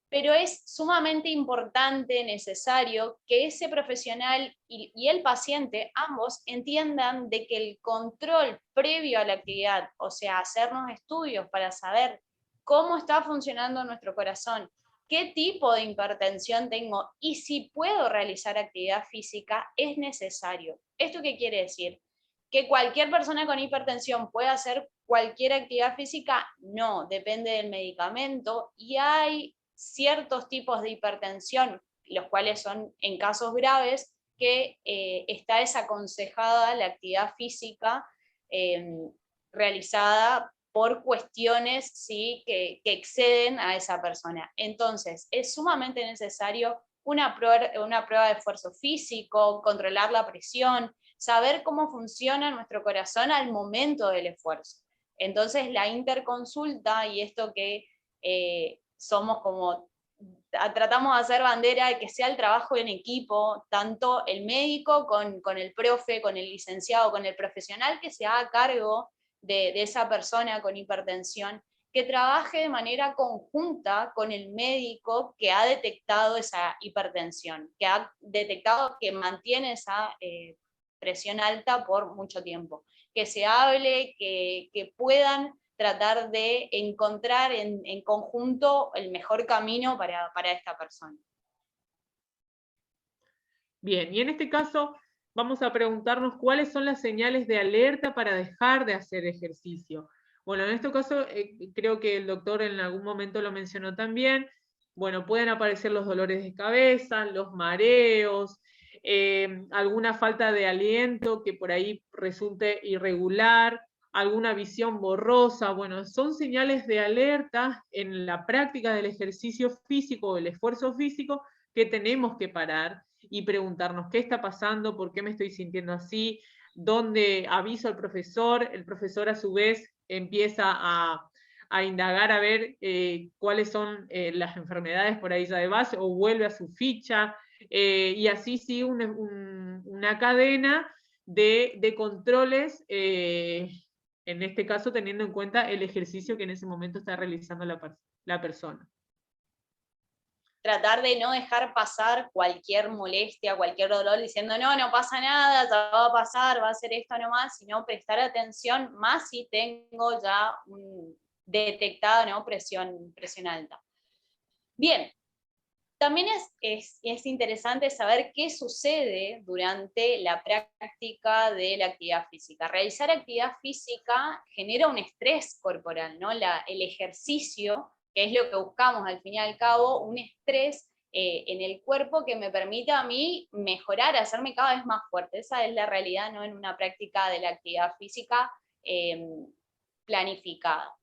pero es sumamente importante, necesario, que ese profesional y el paciente, ambos, entiendan de que el control previo a la actividad, o sea, hacernos estudios para saber cómo está funcionando nuestro corazón, qué tipo de hipertensión tengo y si puedo realizar actividad física, es necesario. ¿Esto qué quiere decir? ¿Que cualquier persona con hipertensión puede hacer cualquier actividad física? No, depende del medicamento y hay ciertos tipos de hipertensión, los cuales son en casos graves, que está desaconsejada la actividad física realizada por cuestiones, ¿sí?, que exceden a esa persona. Entonces, es sumamente necesario una prueba de esfuerzo físico, controlar la presión, saber cómo funciona nuestro corazón al momento del esfuerzo. Entonces, la interconsulta y esto que somos como, tratamos de hacer bandera de que sea el trabajo en equipo, tanto el médico con el profe, con el licenciado, con el profesional que se haga cargo de esa persona con hipertensión, que trabaje de manera conjunta con el médico que ha detectado esa hipertensión, que ha detectado que mantiene esa presión alta por mucho tiempo. Que se hable, que puedan tratar de encontrar en conjunto el mejor camino para esta persona. Bien, y en este caso vamos a preguntarnos cuáles son las señales de alerta para dejar de hacer ejercicio. Bueno, en este caso creo que el doctor en algún momento lo mencionó también. Bueno, pueden aparecer los dolores de cabeza, los mareos, alguna falta de aliento que por ahí resulte irregular, alguna visión borrosa. Bueno, son señales de alerta en la práctica del ejercicio físico o el esfuerzo físico que tenemos que parar y preguntarnos qué está pasando, por qué me estoy sintiendo así, dónde aviso al profesor, el profesor a su vez empieza a indagar a ver cuáles son las enfermedades por ahí ya de base, o vuelve a su ficha, y así sí una cadena de controles, en este caso teniendo en cuenta el ejercicio que en ese momento está realizando la persona. Tratar de no dejar pasar cualquier molestia, cualquier dolor, diciendo no, no pasa nada, ya va a pasar, va a ser esto nomás, sino prestar atención más si tengo ya detectada, ¿no?, presión alta. Bien, también es interesante saber qué sucede durante la práctica de la actividad física. Realizar actividad física genera un estrés corporal, ¿no? El ejercicio, que es lo que buscamos al fin y al cabo, un estrés en el cuerpo que me permita a mí mejorar, hacerme cada vez más fuerte. Esa es la realidad, ¿no?, en una práctica de la actividad física planificada.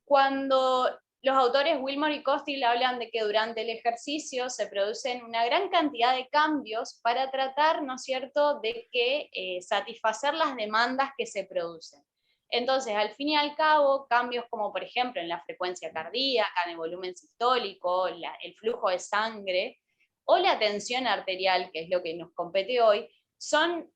Cuando los autores Wilmore y Costil hablan de que durante el ejercicio se producen una gran cantidad de cambios para tratar, ¿no es cierto?, de que satisfacer las demandas que se producen. Entonces, al fin y al cabo, cambios como por ejemplo en la frecuencia cardíaca, en el volumen sistólico, el flujo de sangre o la tensión arterial, que es lo que nos compete hoy, son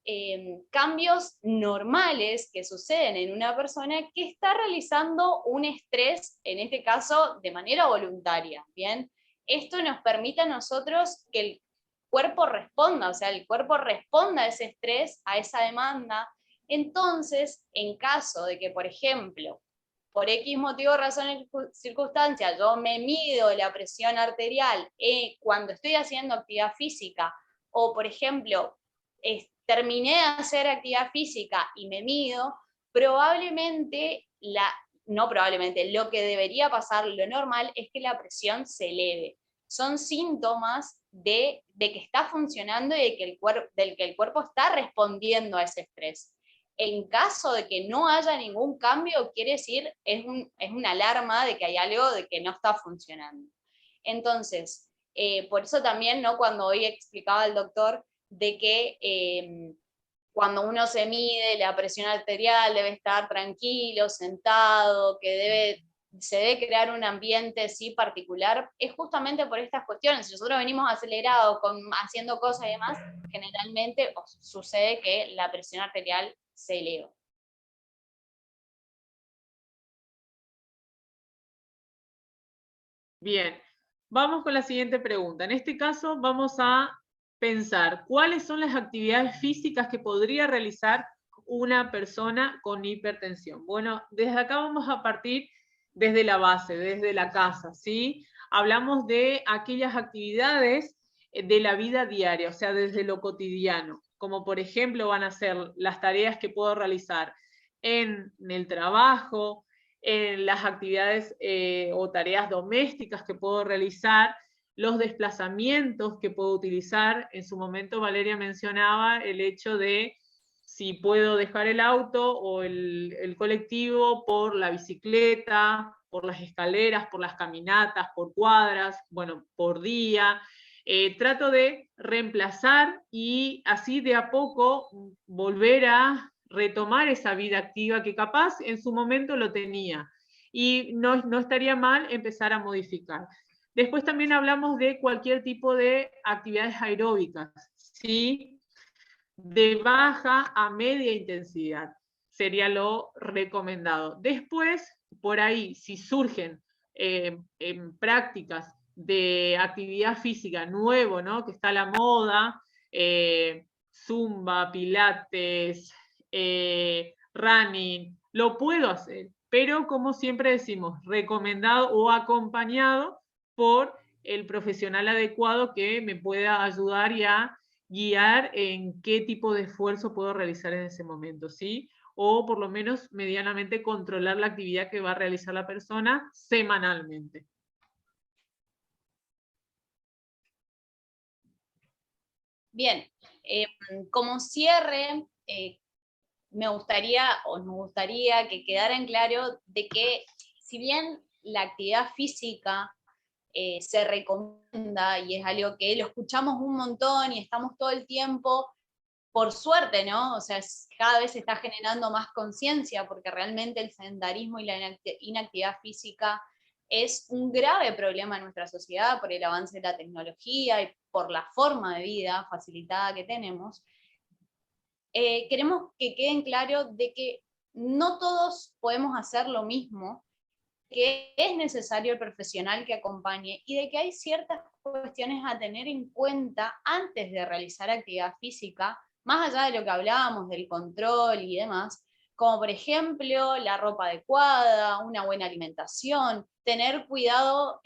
cambios normales que suceden en una persona que está realizando un estrés, en este caso de manera voluntaria, ¿bien? Esto nos permite a nosotros que el cuerpo responda, o sea, el cuerpo responda a ese estrés, a esa demanda. Entonces, en caso de que, por ejemplo, por X motivo, razón, circunstancia, yo me mido la presión arterial cuando estoy haciendo actividad física, o por ejemplo, terminé de hacer actividad física y me mido, probablemente, no probablemente, lo que debería pasar, lo normal, es que la presión se eleve. Son síntomas de que está funcionando y del que el cuerpo está respondiendo a ese estrés. En caso de que no haya ningún cambio, quiere decir, es una alarma de que hay algo de que no está funcionando. Entonces, por eso también, ¿no?, cuando hoy explicaba el doctor de que cuando uno se mide la presión arterial debe estar tranquilo, sentado, que se debe crear un ambiente sí particular, es justamente por estas cuestiones. Si nosotros venimos acelerados, haciendo cosas y demás, generalmente sucede que la presión arterial se eleva. Bien, vamos con la siguiente pregunta. En este caso vamos a pensar cuáles son las actividades físicas que podría realizar una persona con hipertensión. Bueno, desde acá vamos a partir desde la base, desde la casa, ¿sí? Hablamos de aquellas actividades de la vida diaria, o sea, desde lo cotidiano, como por ejemplo van a ser las tareas que puedo realizar en el trabajo, en las actividades o tareas domésticas que puedo realizar, los desplazamientos que puedo utilizar. En su momento Valeria mencionaba el hecho de si puedo dejar el auto o el colectivo por la bicicleta, por las escaleras, por las caminatas, por cuadras, bueno, por día. Trato de reemplazar y así de a poco volver a retomar esa vida activa que capaz en su momento lo tenía. Y no estaría mal empezar a modificar. Después también hablamos de cualquier tipo de actividades aeróbicas, ¿sí? De baja a media intensidad, sería lo recomendado. Después, por ahí, si surgen en prácticas de actividad física nuevo, ¿no?, que está a la moda, zumba, pilates, running, lo puedo hacer, pero como siempre decimos, recomendado o acompañado por el profesional adecuado que me pueda ayudar y a guiar en qué tipo de esfuerzo puedo realizar en ese momento, ¿sí? O por lo menos medianamente controlar la actividad que va a realizar la persona semanalmente. Bien, como cierre, nos gustaría que quedara en claro de que si bien la actividad física se recomienda y es algo que lo escuchamos un montón y estamos todo el tiempo, por suerte, ¿no? O sea, cada vez se está generando más conciencia porque realmente el sedentarismo y la inactividad física es un grave problema en nuestra sociedad por el avance de la tecnología y por la forma de vida facilitada que tenemos. Queremos que queden claros de que no todos podemos hacer lo mismo, que es necesario el profesional que acompañe y de que hay ciertas cuestiones a tener en cuenta antes de realizar actividad física, más allá de lo que hablábamos del control y demás, como por ejemplo la ropa adecuada, una buena alimentación, tener cuidado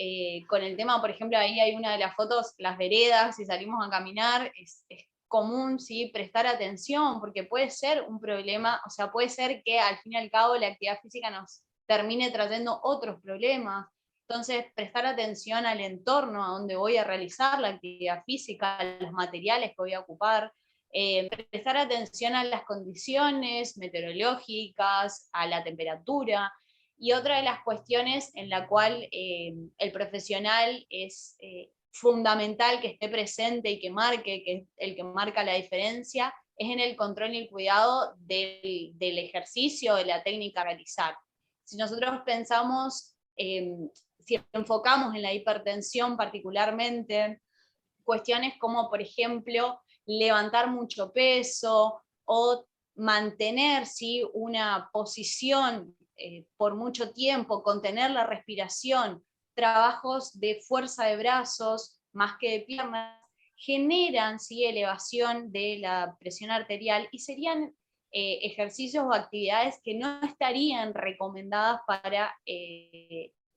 con el tema, por ejemplo, ahí hay una de las fotos, las veredas, si salimos a caminar, es común, ¿sí? Prestar atención, porque puede ser un problema, o sea, puede ser que al fin y al cabo la actividad física nos termine trayendo otros problemas. Entonces, prestar atención al entorno a donde voy a realizar la actividad física, a los materiales que voy a ocupar, prestar atención a las condiciones meteorológicas, a la temperatura, y otra de las cuestiones en la cual el profesional es fundamental que esté presente y que marque, que es el que marca la diferencia, es en el control y el cuidado del ejercicio, de la técnica a realizar. Si nosotros pensamos, si enfocamos en la hipertensión particularmente, cuestiones como, por ejemplo, levantar mucho peso o mantener, ¿sí?, una posición por mucho tiempo, contener la respiración, trabajos de fuerza de brazos más que de piernas, generan, ¿sí?, elevación de la presión arterial y serían ejercicios o actividades que no estarían recomendadas para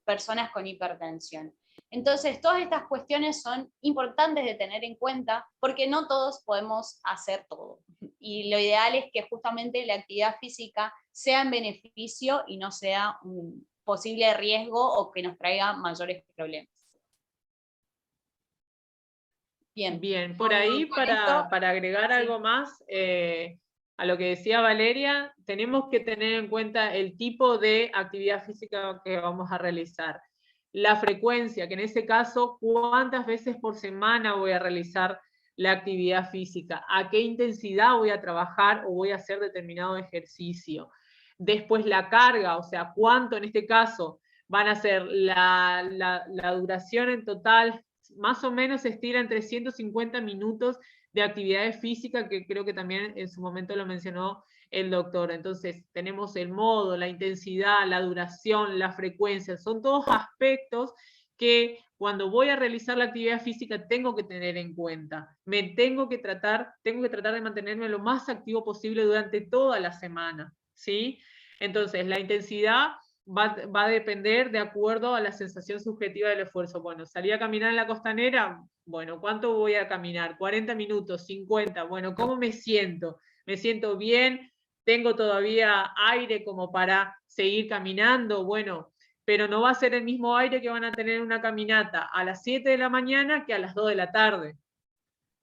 personas con hipertensión. Entonces, todas estas cuestiones son importantes de tener en cuenta porque no todos podemos hacer todo. Y lo ideal es que justamente la actividad física sea en beneficio y no sea un posible riesgo o que nos traiga mayores problemas. Bien, Bien, por ahí para agregar algo más a lo que decía Valeria, tenemos que tener en cuenta el tipo de actividad física que vamos a realizar. La frecuencia, que en ese caso, cuántas veces por semana voy a realizar la actividad física, a qué intensidad voy a trabajar o voy a hacer determinado ejercicio. Después la carga, o sea, cuánto en este caso van a ser la duración en total, más o menos se estira entre 150 minutos de actividades físicas, que creo que también en su momento lo mencionó el doctor. Entonces, tenemos el modo, la intensidad, la duración, la frecuencia, son todos aspectos que cuando voy a realizar la actividad física tengo que tener en cuenta. Tengo que tratar de mantenerme lo más activo posible durante toda la semana, ¿sí? Entonces, la intensidad va a depender de acuerdo a la sensación subjetiva del esfuerzo. Bueno, salí a caminar en la costanera, bueno, ¿cuánto voy a caminar? 40 minutos, 50, bueno, ¿cómo me siento? ¿Me siento bien? ¿Tengo todavía aire como para seguir caminando? Bueno, pero no va a ser el mismo aire que van a tener una caminata a las 7 de la mañana que a las 2 de la tarde.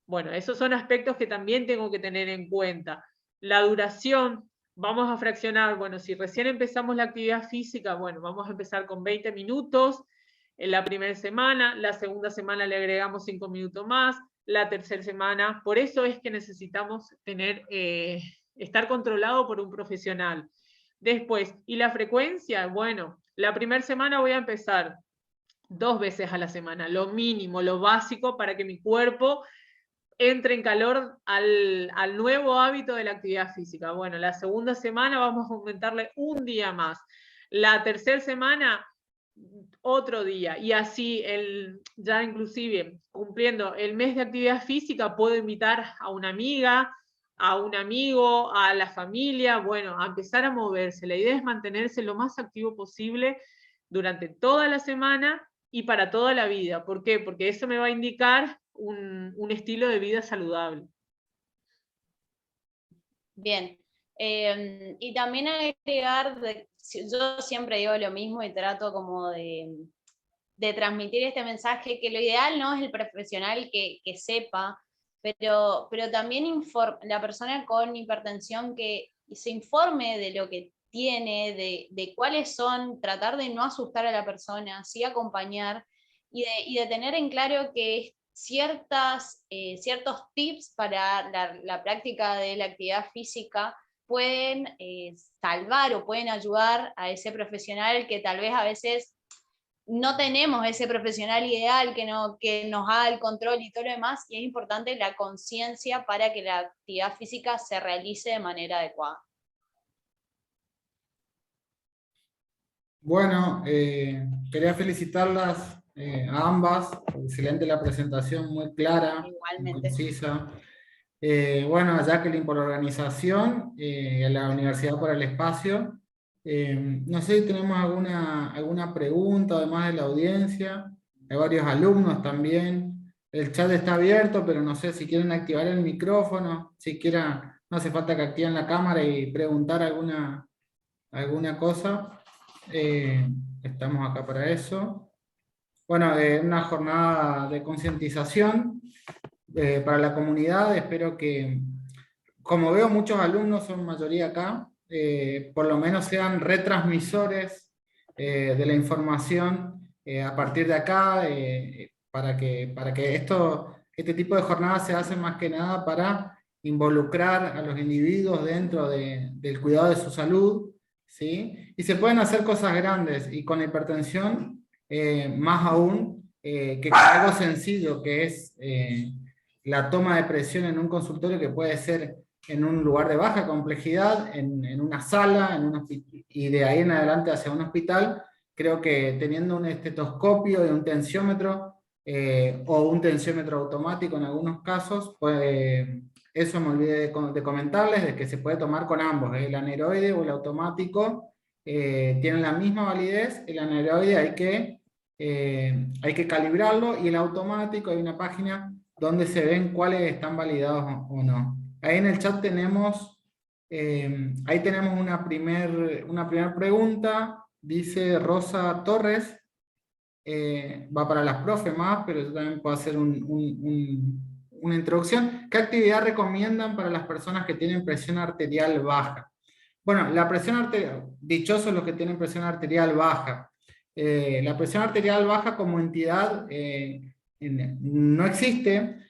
Bueno, esos son aspectos que también tengo que tener en cuenta. La duración, vamos a fraccionar, bueno, si recién empezamos la actividad física, bueno, vamos a empezar con 20 minutos en la primera semana, la segunda semana le agregamos 5 minutos más, la tercera semana, por eso es que necesitamos estar controlado por un profesional. Después, ¿y la frecuencia? Bueno, la primera semana voy a empezar 2 veces a la semana, lo mínimo, lo básico para que mi cuerpo entre en calor al nuevo hábito de la actividad física. Bueno, la segunda semana vamos a aumentarle un día más. La tercera semana otro día, y así ya inclusive cumpliendo el mes de actividad física puedo invitar a una amiga, a un amigo, a la familia, bueno, a empezar a moverse. La idea es mantenerse lo más activo posible durante toda la semana y para toda la vida. ¿Por qué? Porque eso me va a indicar un estilo de vida saludable. Bien. Y también agregar, yo siempre digo lo mismo y trato como de transmitir este mensaje, que lo ideal no es el profesional que sepa, pero también la persona con hipertensión que se informe de lo que tiene, de cuáles son, tratar de no asustar a la persona, sí acompañar, y de tener en claro que ciertos tips para la práctica de la actividad física pueden salvar o pueden ayudar a ese profesional que tal vez a veces no tenemos ese profesional ideal que nos haga el control y todo lo demás, y es importante la conciencia para que la actividad física se realice de manera adecuada. Bueno, quería felicitarlas a ambas. Excelente la presentación, muy clara, muy Igualmente. concisa. Bueno, a Jacqueline por la organización, a la Universidad por el espacio. No sé si tenemos alguna pregunta, además de la audiencia. Hay varios alumnos también. El chat está abierto, pero no sé si quieren activar el micrófono, si quieran, no hace falta que activen la cámara y preguntar alguna cosa. Estamos acá para eso. Bueno, una jornada de concientización para la comunidad. Espero que, como veo muchos alumnos, son mayoría acá, por lo menos sean retransmisores de la información a partir de acá, para que este tipo de jornadas se hacen más que nada para involucrar a los individuos dentro del cuidado de su salud, ¿sí? Y se pueden hacer cosas grandes, y con la hipertensión más aún, que con algo sencillo que es la toma de presión en un consultorio, que puede ser en un lugar de baja complejidad, en una sala, y de ahí en adelante hacia un hospital. Creo que teniendo un estetoscopio y un tensiómetro, o un tensiómetro automático en algunos casos, pues, eso me olvidé de comentarles, de que se puede tomar con ambos, el aneroide o el automático, tienen la misma validez. El aneroide hay que calibrarlo, y el automático hay una página donde se ven cuáles están validados o no. Ahí en el chat tenemos, una primer pregunta. Dice Rosa Torres, va para las profes más, pero yo también puedo hacer una introducción. ¿Qué actividad recomiendan para las personas que tienen presión arterial baja? Bueno, la presión arterial, dichosos los que tienen presión arterial baja. La presión arterial baja como entidad no existe.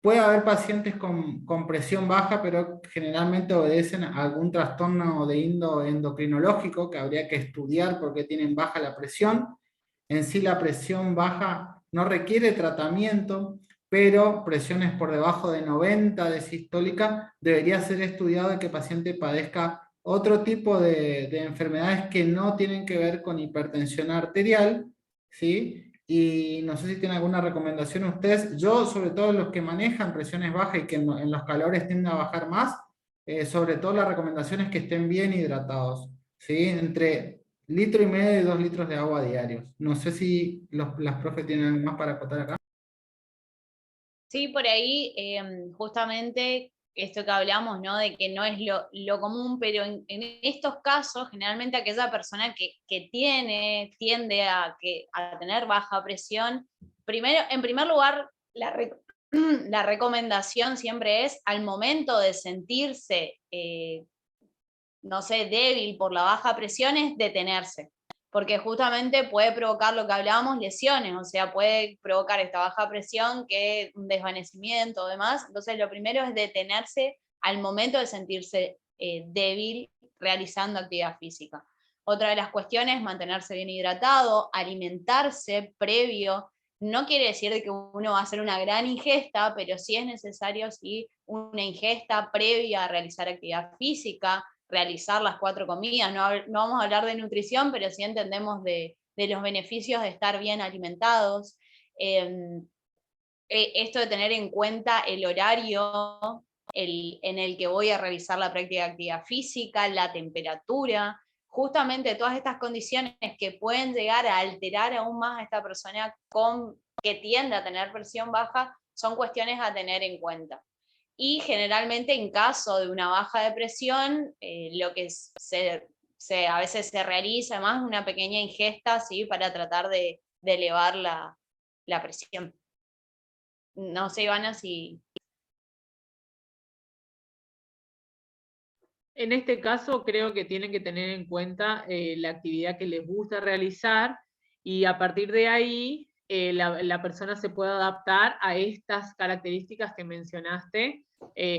Puede haber pacientes con presión baja, pero generalmente obedecen a algún trastorno de índole endocrinológico que habría que estudiar por qué tienen baja la presión. En sí, la presión baja no requiere tratamiento, pero presiones por debajo de 90 de sistólica debería ser estudiado de que el paciente padezca otro tipo de enfermedades que no tienen que ver con hipertensión arterial, ¿sí? Y no sé si tienen alguna recomendación ustedes. Yo, sobre todo los que manejan presiones bajas y que en los calores tienden a bajar más, sobre todo la recomendación es que estén bien hidratados, ¿sí? Entre 1,5 litros y 2 litros de agua diarios. No sé si las profes tienen algo más para acotar acá. Sí, por ahí justamente esto que hablamos, ¿no? De que no es lo común, pero en estos casos, generalmente aquella persona que tiende a tener baja presión, en primer lugar, la recomendación siempre es, al momento de sentirse, no sé, débil por la baja presión, es detenerse, porque justamente puede provocar lo que hablábamos, lesiones, o sea, puede provocar esta baja presión que un desvanecimiento o demás. Entonces lo primero es detenerse al momento de sentirse débil realizando actividad física. Otra de las cuestiones es mantenerse bien hidratado, alimentarse previo. No quiere decir que uno va a hacer una gran ingesta, pero sí es necesario una ingesta previa a realizar actividad física, realizar las 4 comidas. No vamos a hablar de nutrición, pero sí entendemos de de los beneficios de estar bien alimentados. Esto de tener en cuenta el horario en el que voy a realizar la práctica de actividad física, la temperatura, justamente todas estas condiciones que pueden llegar a alterar aún más a esta persona que tiende a tener presión baja, son cuestiones a tener en cuenta. Y generalmente en caso de una baja de presión, lo que a veces se realiza más una pequeña ingesta, ¿sí? Para tratar de elevar la presión. No sé, Ivana, si... En este caso creo que tienen que tener en cuenta la actividad que les gusta realizar, y a partir de ahí la persona se puede adaptar a estas características que mencionaste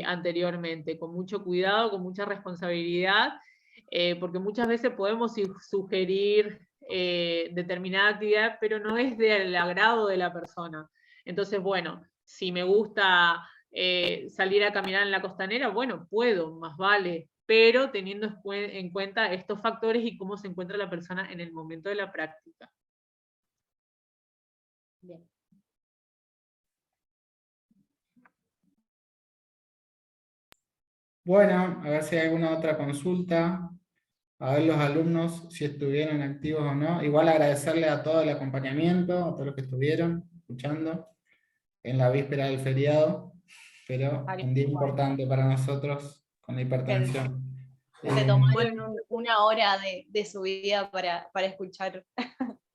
anteriormente, con mucho cuidado, con mucha responsabilidad, porque muchas veces podemos sugerir determinada actividad, pero no es del agrado de la persona. Entonces, bueno, si me gusta salir a caminar en la costanera, bueno, puedo, más vale, pero teniendo en cuenta estos factores y cómo se encuentra la persona en el momento de la práctica. Bien. Bueno, a ver si hay alguna otra consulta, a ver los alumnos si estuvieron activos o no. Igual agradecerle a todo el acompañamiento, a todos los que estuvieron escuchando en la víspera del feriado, pero un día importante para nosotros con la hipertensión. Se tomaron una hora de su vida para escuchar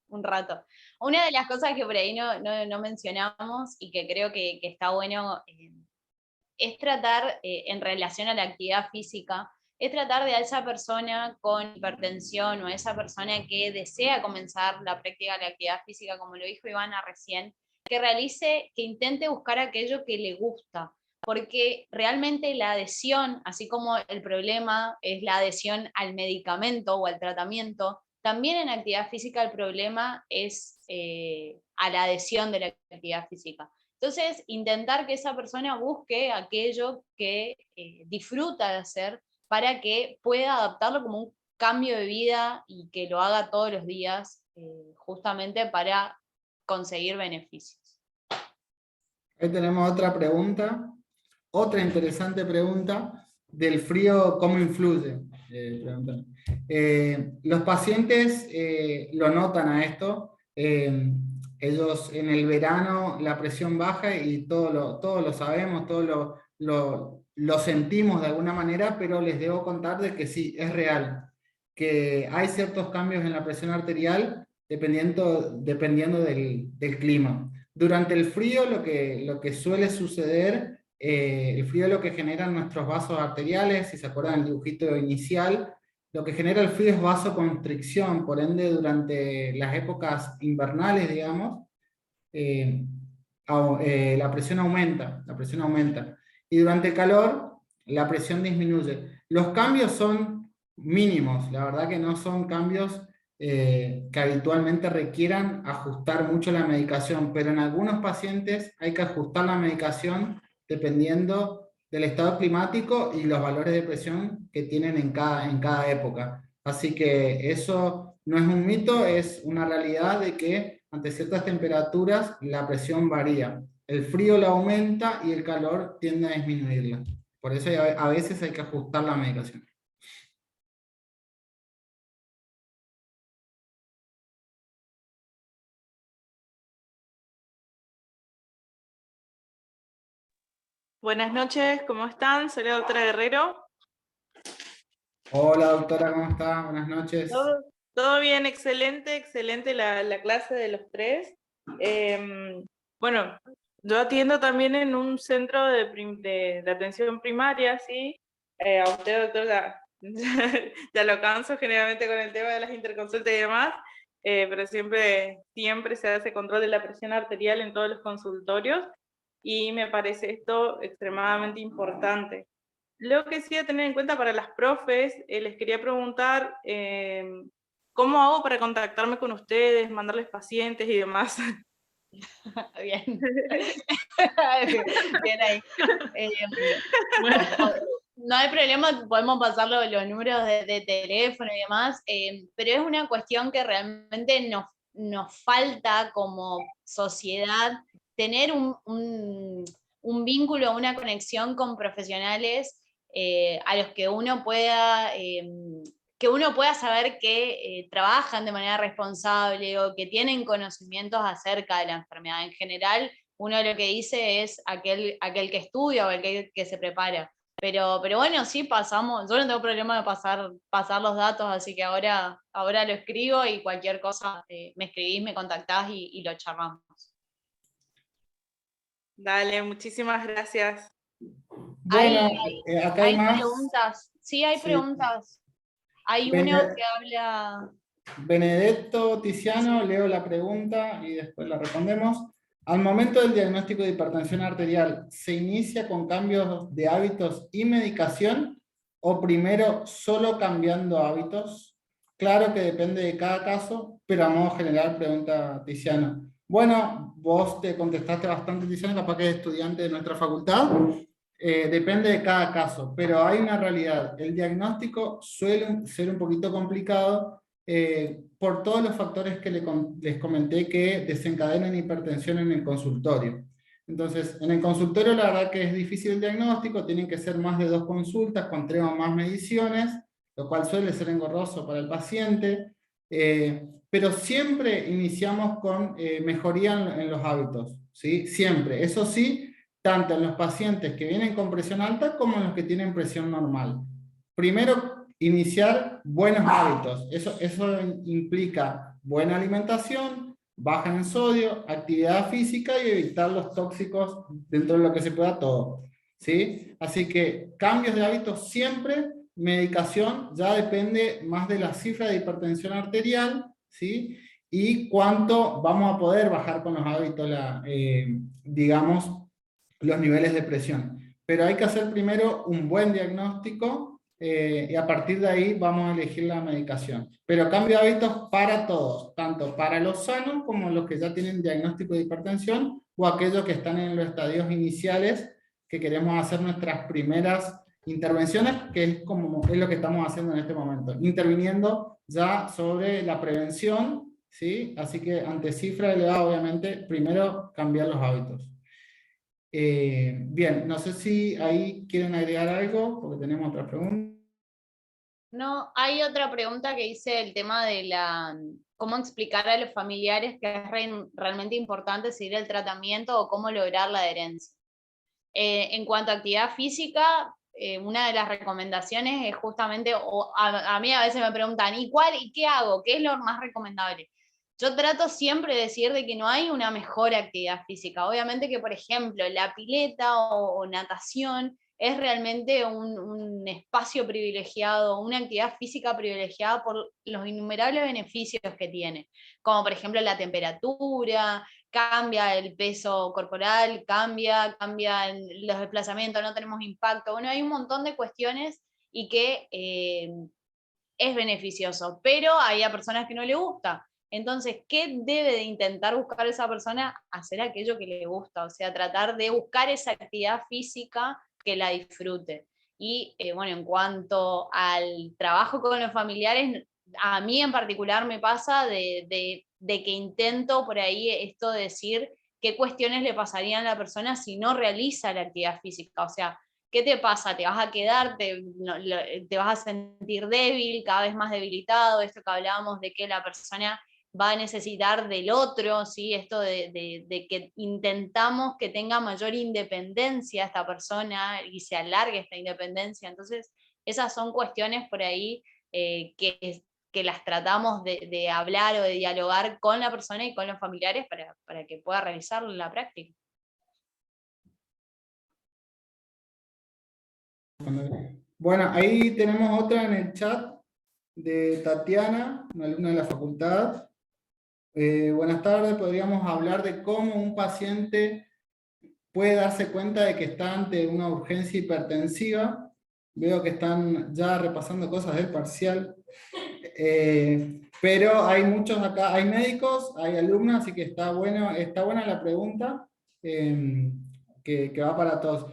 un rato. Una de las cosas que por ahí no mencionamos y que creo que está bueno es tratar, en relación a la actividad física, es tratar de a esa persona con hipertensión o a esa persona que desea comenzar la práctica de la actividad física, como lo dijo Ivana recién, que intente buscar aquello que le gusta, porque realmente la adhesión, así como el problema es la adhesión al medicamento o al tratamiento, también en actividad física el problema es a la adhesión de la actividad física. Entonces, intentar que esa persona busque aquello que disfruta de hacer para que pueda adaptarlo como un cambio de vida y que lo haga todos los días, justamente para conseguir beneficios. Ahí tenemos otra pregunta, otra interesante pregunta, del frío, ¿cómo influye? Los pacientes lo notan a esto, ellos en el verano la presión baja y todos lo sabemos, todos lo sentimos de alguna manera, pero les debo contar de que sí, es real, que hay ciertos cambios en la presión arterial dependiendo del clima. Durante el frío lo que suele suceder, el frío es lo que genera nuestros vasos arteriales, si se acuerdan del dibujito inicial, lo que genera el frío es vasoconstricción, por ende durante las épocas invernales, digamos, la presión aumenta, y durante el calor la presión disminuye. Los cambios son mínimos, la verdad que no son cambios que habitualmente requieran ajustar mucho la medicación, pero en algunos pacientes hay que ajustar la medicación dependiendo del estado climático y los valores de presión que tienen en cada época. Así que eso no es un mito, es una realidad de que ante ciertas temperaturas la presión varía. El frío la aumenta y el calor tiende a disminuirla. Por eso a veces hay que ajustar la medicación. Buenas noches, ¿cómo están? Soy la doctora Guerrero. Hola doctora, ¿cómo está? Buenas noches. Todo bien, excelente la clase de los tres. Bueno, yo atiendo también en un centro de atención primaria, ¿sí? A usted, doctor, ya lo canso generalmente con el tema de las interconsultas y demás, pero siempre se hace control de la presión arterial en todos los consultorios, y me parece esto extremadamente importante. Lo que sí a tener en cuenta para las profes, les quería preguntar, ¿cómo hago para contactarme con ustedes, mandarles pacientes y demás? Bien. Bien ahí. Bueno. no hay problema, podemos pasar los números de teléfono y demás, pero es una cuestión que realmente nos falta como sociedad tener un vínculo, una conexión con profesionales a los que uno pueda saber que trabajan de manera responsable o que tienen conocimientos acerca de la enfermedad. En general, uno lo que dice es aquel que estudia o aquel que se prepara. Pero bueno, sí pasamos, yo no tengo problema de pasar los datos, así que ahora lo escribo y cualquier cosa me escribís, me contactás y lo charlamos. Dale, muchísimas gracias. Bueno, acá hay Hay más. preguntas, sí hay Sí. preguntas. Hay uno que habla... Benedetto Tiziano, leo la pregunta y después la respondemos. Al momento del diagnóstico de hipertensión arterial, ¿se inicia con cambios de hábitos y medicación o primero solo cambiando hábitos? Claro que depende de cada caso, pero a modo general, pregunta Tiziano. Bueno, vos te contestaste bastante, Tiziano, capaz que es estudiante de nuestra facultad. Depende de cada caso, pero hay una realidad. El diagnóstico suele ser un poquito complicado por todos los factores que les comenté que desencadenan hipertensión en el consultorio. Entonces, en el consultorio la verdad que es difícil el diagnóstico, tienen que ser más de 2 consultas con 3 o más mediciones, lo cual suele ser engorroso para el paciente, pero siempre iniciamos con mejoría en los hábitos, ¿sí? Siempre, eso sí, tanto en los pacientes que vienen con presión alta como en los que tienen presión normal. Primero, iniciar buenos hábitos. Eso implica buena alimentación, baja en sodio, actividad física y evitar los tóxicos dentro de lo que se pueda todo. ¿Sí? Así que cambios de hábitos siempre, medicación ya depende más de la cifra de hipertensión arterial, ¿sí? Y cuánto vamos a poder bajar con los hábitos, digamos, los niveles de presión. Pero hay que hacer primero un buen diagnóstico y a partir de ahí vamos a elegir la medicación. Pero cambio de hábitos para todos, tanto para los sanos como los que ya tienen diagnóstico de hipertensión o aquellos que están en los estadios iniciales que queremos hacer nuestras primeras intervenciones, que es lo que estamos haciendo en este momento, interviniendo ya sobre la prevención, ¿sí? Así que ante cifra elevada, obviamente, primero cambiar los hábitos. Bien, no sé si ahí quieren agregar algo, porque tenemos otra pregunta. No, hay otra pregunta que dice el tema de cómo explicar a los familiares que es realmente importante seguir el tratamiento o cómo lograr la adherencia. En cuanto a actividad física, una de las recomendaciones es justamente, a mí a veces me preguntan, ¿y qué hago? ¿Qué es lo más recomendable? Yo trato siempre de decir de que no hay una mejor actividad física. Obviamente que, por ejemplo, la pileta o natación es realmente un espacio privilegiado, una actividad física privilegiada por los innumerables beneficios que tiene, como por ejemplo la temperatura, cambia el peso corporal, cambia los desplazamientos, no tenemos impacto. Bueno, hay un montón de cuestiones y que es beneficioso, pero hay a personas que no le gusta. Entonces, ¿qué debe de intentar buscar esa persona? Hacer aquello que le gusta, o sea, tratar de buscar esa actividad física que la disfrute. Y bueno, en cuanto al trabajo con los familiares, a mí en particular me pasa de que intento por ahí esto de decir qué cuestiones le pasarían a la persona si no realiza la actividad física. O sea, ¿qué te pasa? ¿Te vas a quedar? ¿Te vas a sentir débil, cada vez más debilitado? Esto que hablábamos de que la persona va a necesitar del otro, ¿sí? Esto de que intentamos que tenga mayor independencia esta persona y se alargue esta independencia. Entonces, esas son cuestiones por ahí que las tratamos de hablar o de dialogar con la persona y con los familiares para que pueda realizar la práctica. Bueno, ahí tenemos otra en el chat de Tatiana, una alumna de la facultad. Buenas tardes, podríamos hablar de cómo un paciente puede darse cuenta de que está ante una urgencia hipertensiva. Veo que están ya repasando cosas del parcial, pero hay muchos acá, hay médicos, hay alumnos, así que está buena la pregunta, que va para todos.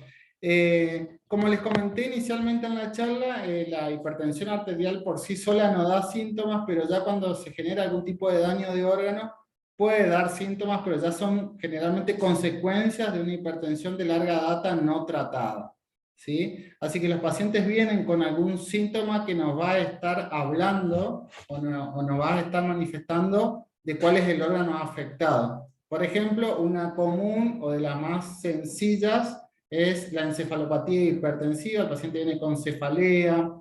Como les comenté inicialmente en la charla, la hipertensión arterial por sí sola no da síntomas, pero ya cuando se genera algún tipo de daño de órgano, puede dar síntomas, pero ya son generalmente consecuencias de una hipertensión de larga data no tratada, ¿sí? Así que los pacientes vienen con algún síntoma que nos va a estar hablando o nos va a estar manifestando de cuál es el órgano afectado. Por ejemplo, una común o de las más sencillas es la encefalopatía hipertensiva. El paciente viene con cefalea,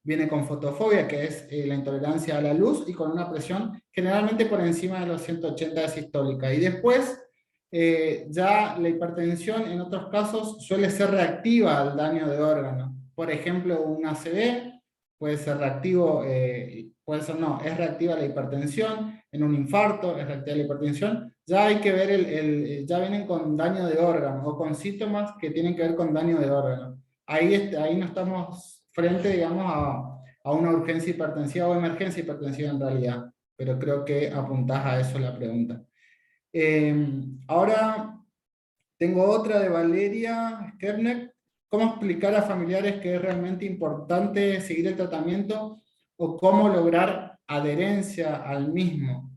viene con fotofobia, que es la intolerancia a la luz, y con una presión generalmente por encima de los 180 de sistólica. Y después, ya la hipertensión en otros casos suele ser reactiva al daño de órgano. Por ejemplo, un ACV puede ser reactivo, puede ser no, es reactiva la hipertensión, en un infarto es reactiva la hipertensión. Ya hay que ver, ya vienen con daño de órgano o con síntomas que tienen que ver con daño de órgano. Ahí no estamos frente, digamos, a una urgencia hipertensiva o emergencia hipertensiva en realidad, pero creo que apuntás a eso la pregunta. Ahora tengo otra de Valeria Skernek. ¿Cómo explicar a familiares que es realmente importante seguir el tratamiento o cómo lograr adherencia al mismo?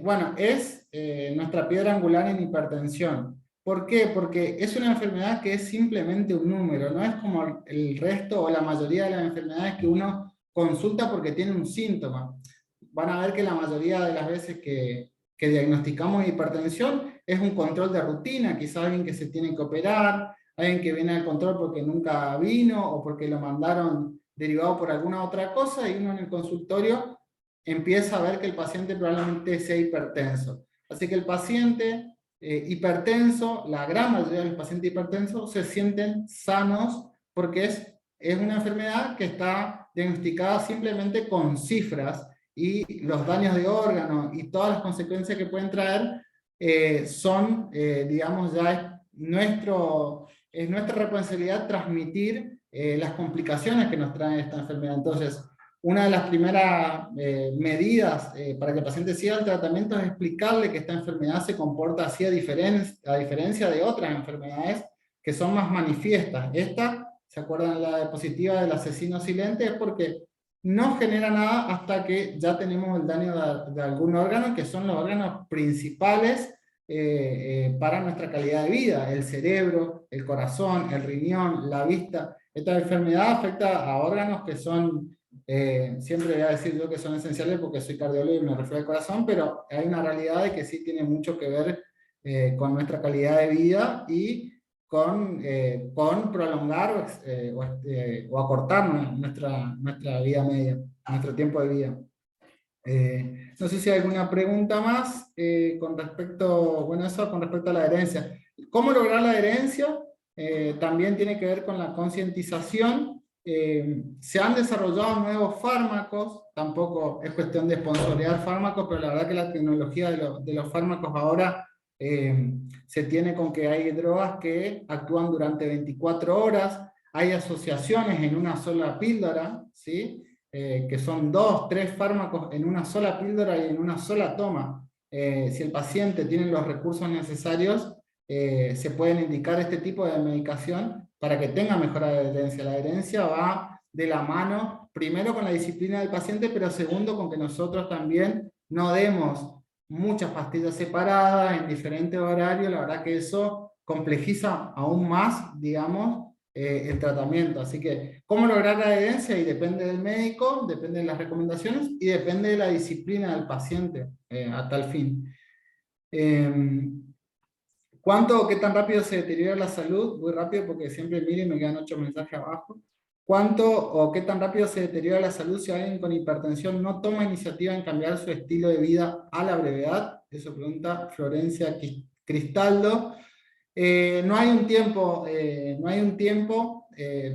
Bueno, es nuestra piedra angular en hipertensión. ¿Por qué? Porque es una enfermedad que es simplemente un número, no es como el resto o la mayoría de las enfermedades que uno consulta porque tiene un síntoma. Van a ver que la mayoría de las veces que diagnosticamos hipertensión es un control de rutina, quizás alguien que se tiene que operar, alguien que viene al control porque nunca vino o porque lo mandaron derivado por alguna otra cosa, y uno en el consultorio empieza a ver que el paciente probablemente sea hipertenso. Así que el paciente hipertenso, la gran mayoría de los pacientes hipertensos se sienten sanos porque es una enfermedad que está diagnosticada simplemente con cifras, y los daños de órgano y todas las consecuencias que pueden traer son, digamos, ya es nuestra responsabilidad transmitir las complicaciones que nos trae esta enfermedad. Entonces, una de las primeras medidas para que el paciente siga el tratamiento es explicarle que esta enfermedad se comporta así a diferencia de otras enfermedades que son más manifiestas. Esta, ¿se acuerdan la diapositiva del asesino silente? Es porque no genera nada hasta que ya tenemos el daño de algún órgano, que son los órganos principales para nuestra calidad de vida: el cerebro, el corazón, el riñón, la vista. Esta enfermedad afecta a órganos que son, siempre voy a decir yo que son esenciales porque soy cardiólogo y me refiero al corazón, pero hay una realidad de que sí tiene mucho que ver con nuestra calidad de vida y con prolongar o acortar nuestra vida media, nuestro tiempo de vida. No sé si hay alguna pregunta más con respecto, bueno, eso con respecto a la adherencia. ¿Cómo lograr la adherencia? También tiene que ver con la concientización. Se han desarrollado nuevos fármacos, tampoco es cuestión de sponsorear fármacos, pero la verdad que la tecnología de los fármacos ahora se tiene con que hay drogas que actúan durante 24 horas, hay asociaciones en una sola píldora, ¿sí? Que son 2, 3 fármacos en una sola píldora y en una sola toma. Si el paciente tiene los recursos necesarios, se pueden indicar este tipo de medicación para que tenga mejor adherencia. La adherencia va de la mano, primero con la disciplina del paciente, pero segundo con que nosotros también no demos muchas pastillas separadas en diferentes horarios. La verdad que eso complejiza aún más, digamos, el tratamiento. Así que, ¿cómo lograr la adherencia? Y depende del médico, depende de las recomendaciones y depende de la disciplina del paciente a tal fin. ¿Cuánto o qué tan rápido se deteriora la salud? Muy rápido porque siempre miro y me quedan 8 mensajes abajo. ¿Cuánto o qué tan rápido se deteriora la salud si alguien con hipertensión no toma iniciativa en cambiar su estilo de vida a la brevedad? Eso pregunta Florencia Cristaldo. No hay un tiempo,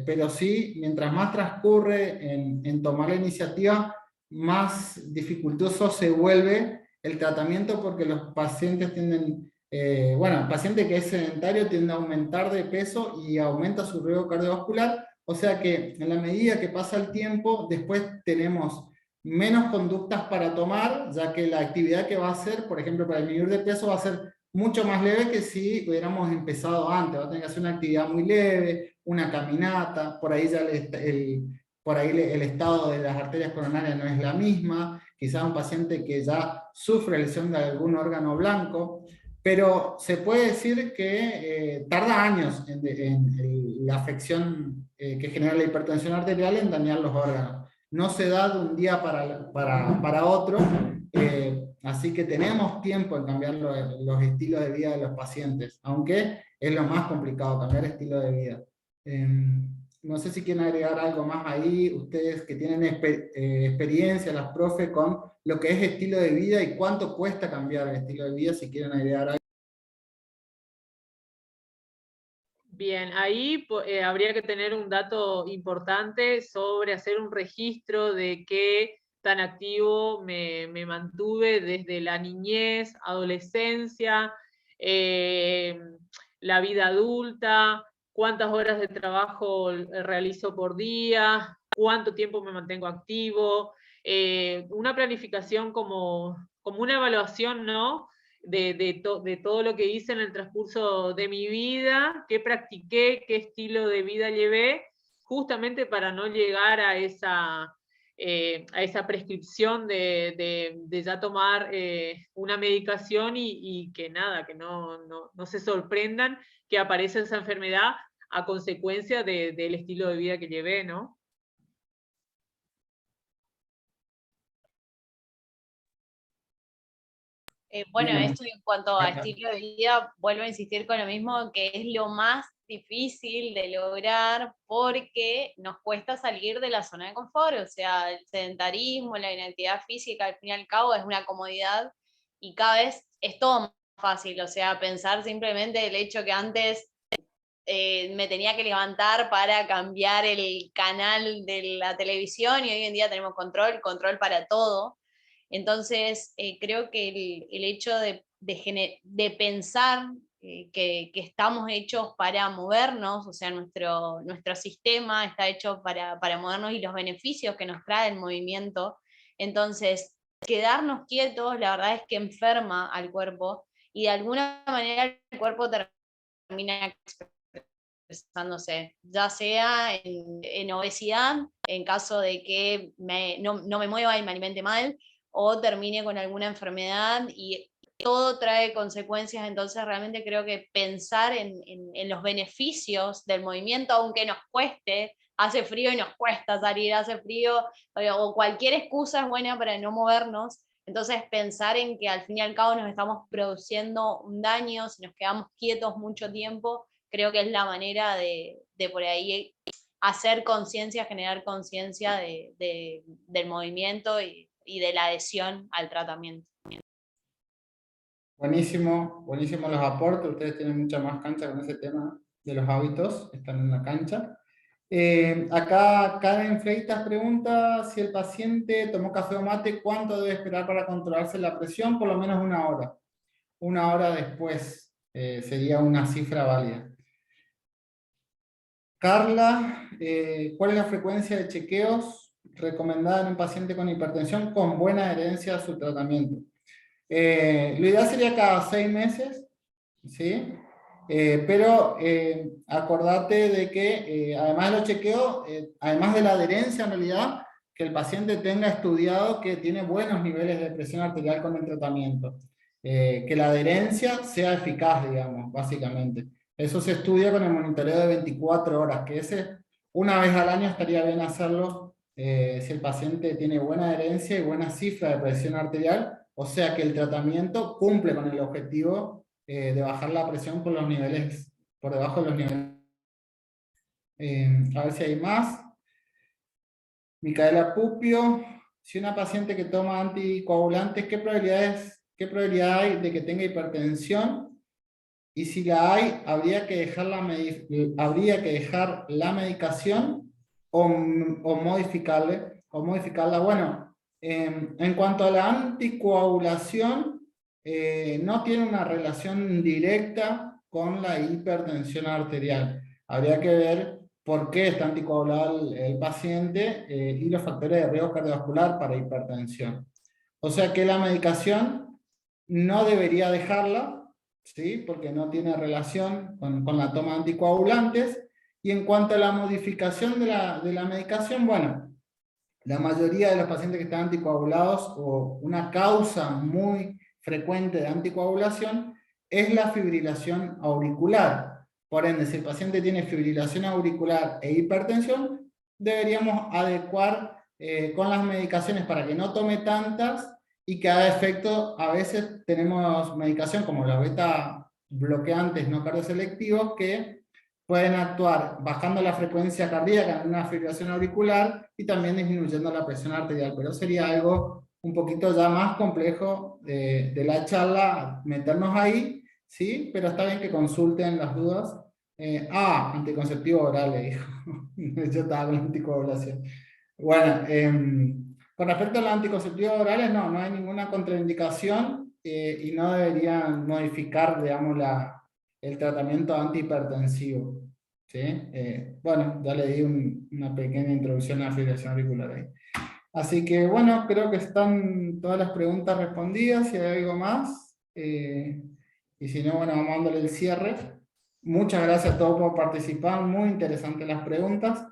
pero sí, mientras más transcurre en tomar la iniciativa, más dificultoso se vuelve el tratamiento, porque los pacientes tienden, el paciente que es sedentario tiende a aumentar de peso y aumenta su riesgo cardiovascular. O sea que en la medida que pasa el tiempo, después tenemos menos conductas para tomar, ya que la actividad que va a hacer, por ejemplo, para disminuir de peso, va a ser mucho más leve que si hubiéramos empezado antes. Va a tener que hacer una actividad muy leve, una caminata, por ahí ya el estado de las arterias coronarias no es la misma, quizás un paciente que ya sufre lesión de algún órgano blanco, pero se puede decir que tarda años en la afección que genera la hipertensión arterial en dañar los órganos. No se da de un día para otro, así que tenemos tiempo en cambiar los estilos de vida de los pacientes, aunque es lo más complicado, cambiar estilo de vida. No sé si quieren agregar algo más ahí, ustedes que tienen experiencia, las profes, con lo que es estilo de vida y cuánto cuesta cambiar el estilo de vida, si quieren agregar algo. Bien, ahí habría que tener un dato importante sobre hacer un registro de qué tan activo me mantuve desde la niñez, adolescencia, la vida adulta, cuántas horas de trabajo realizo por día, cuánto tiempo me mantengo activo, una planificación como una evaluación, ¿no? De todo lo que hice en el transcurso de mi vida, qué practiqué, qué estilo de vida llevé, justamente para no llegar a esa prescripción de ya tomar una medicación y que nada, que no se sorprendan que aparece esa enfermedad a consecuencia del estilo de vida que llevé, ¿no? Bueno, esto en cuanto a estilo de vida, vuelvo a insistir con lo mismo, que es lo más difícil de lograr porque nos cuesta salir de la zona de confort, o sea, el sedentarismo, la inactividad física, al fin y al cabo es una comodidad y cada vez es todo más fácil, o sea, pensar simplemente el hecho que antes me tenía que levantar para cambiar el canal de la televisión y hoy en día tenemos control para todo. Entonces, creo que el hecho de pensar que estamos hechos para movernos, o sea, nuestro sistema está hecho para movernos y los beneficios que nos trae el movimiento. Entonces, quedarnos quietos, la verdad es que enferma al cuerpo y de alguna manera el cuerpo termina expresándose, ya sea en obesidad, en caso de que no me mueva y me alimente mal, o termine con alguna enfermedad y todo trae consecuencias. Entonces realmente creo que pensar en los beneficios del movimiento, aunque nos cueste, hace frío y nos cuesta salir, hace frío, o cualquier excusa es buena para no movernos. Entonces pensar en que al fin y al cabo nos estamos produciendo un daño si nos quedamos quietos mucho tiempo, creo que es la manera de por ahí hacer conciencia, generar conciencia del movimiento y de la adhesión al tratamiento. Buenísimo, buenísimo los aportes, ustedes tienen mucha más cancha con ese tema de los hábitos, están en la cancha. Acá Karen Freitas pregunta si el paciente tomó café o mate, ¿cuánto debe esperar para controlarse la presión? Por lo menos 1 hora. 1 hora después sería una cifra válida. Carla, ¿cuál es la frecuencia de chequeos recomendada en un paciente con hipertensión con buena adherencia a su tratamiento? Lo ideal sería cada 6 meses, ¿sí? Pero acordate de que además de los chequeos, además de la adherencia en realidad, que el paciente tenga estudiado que tiene buenos niveles de presión arterial con el tratamiento. Que la adherencia sea eficaz, digamos, básicamente. Eso se estudia con el monitoreo de 24 horas, que ese una vez al año estaría bien hacerlo si el paciente tiene buena adherencia y buena cifra de presión arterial, o sea que el tratamiento cumple con el objetivo de bajar la presión por los niveles, por debajo de los niveles. A ver si hay más. Micaela Pupio, si una paciente que toma anticoagulantes, ¿qué probabilidad hay de que tenga hipertensión? Y si la hay, ¿habría que dejar la medicación o modificarla? Bueno, en cuanto a la anticoagulación, no tiene una relación directa con la hipertensión arterial. Habría que ver por qué está anticoagulado el paciente y los factores de riesgo cardiovascular para hipertensión. O sea que la medicación no debería dejarla, ¿sí? Porque no tiene relación con la toma de anticoagulantes. Y en cuanto a la modificación de la medicación, bueno, la mayoría de los pacientes que están anticoagulados, o una causa muy frecuente de anticoagulación, es la fibrilación auricular. Por ende, si el paciente tiene fibrilación auricular e hipertensión, deberíamos adecuar con las medicaciones para que no tome tantas y que haga efecto. A veces tenemos medicación como los beta bloqueantes no cardioselectivos que pueden actuar bajando la frecuencia cardíaca en una fibrilación auricular y también disminuyendo la presión arterial, pero sería algo un poquito ya más complejo de la charla, meternos ahí, ¿sí? Pero está bien que consulten las dudas. Anticonceptivo oral, le dijo. Yo estaba con anticoagulación. Bueno, con respecto a los anticonceptivos orales, no hay ninguna contraindicación y no deberían modificar, digamos, el tratamiento antihipertensivo. ¿Sí? Bueno, ya le di una pequeña introducción a la fibrilación auricular ahí. Así que bueno, creo que están todas las preguntas respondidas. Si hay algo más, y si no, bueno, vamos dándole el cierre. Muchas gracias a todos por participar, muy interesantes las preguntas.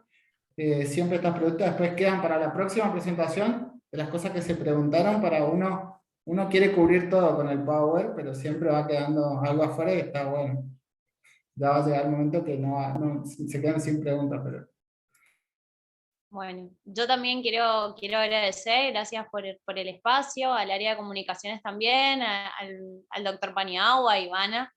Siempre estas preguntas después quedan para la próxima presentación, de las cosas que se preguntaron. Para uno quiere cubrir todo con el Power, pero siempre va quedando algo afuera y está bueno. Ya va a llegar el momento que se quedan sin preguntas, pero... Bueno, yo también quiero agradecer, gracias por el espacio, al área de comunicaciones también, al doctor Paniagua, a Ivana,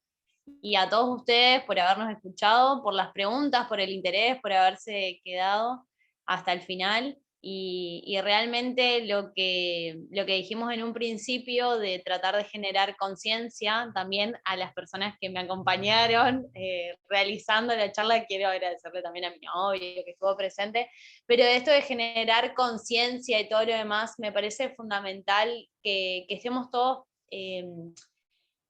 y a todos ustedes por habernos escuchado, por las preguntas, por el interés, por haberse quedado hasta el final. Y realmente lo que dijimos en un principio de tratar de generar conciencia también a las personas que me acompañaron realizando la charla, quiero agradecerle también a mi novio que estuvo presente, pero esto de generar conciencia y todo lo demás me parece fundamental que estemos todos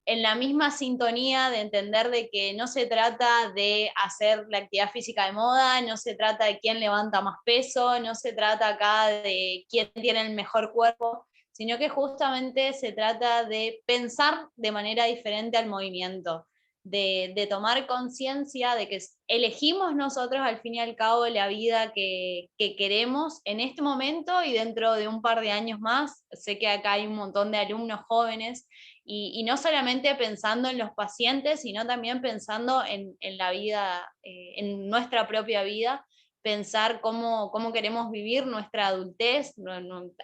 en la misma sintonía de entender de que no se trata de hacer la actividad física de moda, no se trata de quién levanta más peso, no se trata acá de quién tiene el mejor cuerpo, sino que justamente se trata de pensar de manera diferente al movimiento, de tomar conciencia de que elegimos nosotros al fin y al cabo la vida que queremos en este momento y dentro de un par de años más. Sé que acá hay un montón de alumnos jóvenes y no solamente pensando en los pacientes, sino también pensando en la vida, en nuestra propia vida, pensar cómo queremos vivir nuestra adultez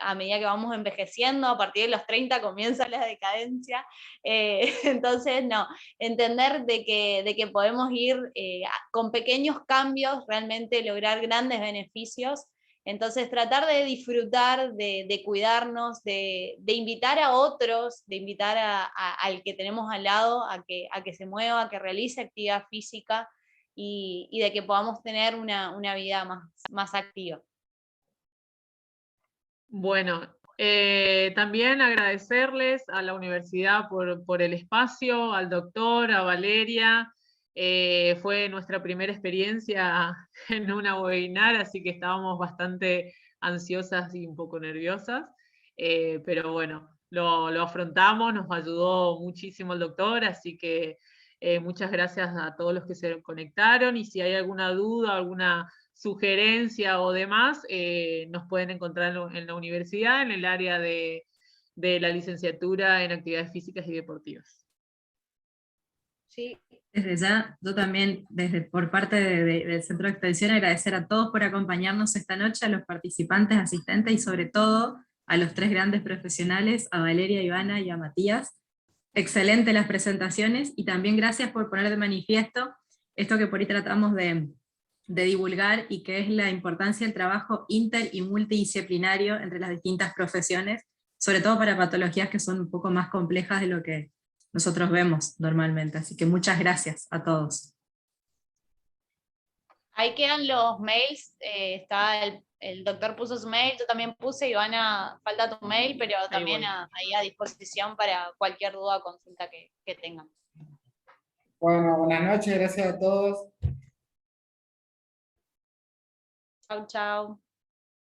a medida que vamos envejeciendo. A partir de los 30 comienza la decadencia, entonces entender de que podemos ir con pequeños cambios, realmente lograr grandes beneficios. Entonces, tratar de disfrutar, de cuidarnos, de invitar a otros, de invitar al que tenemos al lado a que se mueva, a que realice actividad física y de que podamos tener una vida más activa. Bueno, también agradecerles a la universidad por el espacio, al doctor, a Valeria. Fue nuestra primera experiencia en una webinar, así que estábamos bastante ansiosas y un poco nerviosas, pero bueno, lo afrontamos, nos ayudó muchísimo el doctor, así que muchas gracias a todos los que se conectaron, y si hay alguna duda, alguna sugerencia o demás, nos pueden encontrar en la universidad, en el área de la licenciatura en actividades físicas y deportivas. Sí. Desde ya, yo también, por parte del Centro de Extensión, agradecer a todos por acompañarnos esta noche, a los participantes, asistentes y sobre todo a los tres grandes profesionales, a Valeria, a Ivana y a Matías. Excelente las presentaciones y también gracias por poner de manifiesto esto que por ahí tratamos de divulgar, y que es la importancia del trabajo inter y multidisciplinario entre las distintas profesiones, sobre todo para patologías que son un poco más complejas de lo que nosotros vemos normalmente. Así que muchas gracias a todos. Ahí quedan los mails, está el doctor puso su mail, yo también puse, Ivana, falta tu mail, pero también ahí a disposición para cualquier duda o consulta que tengan. Bueno, buenas noches, gracias a todos. Chau, chau.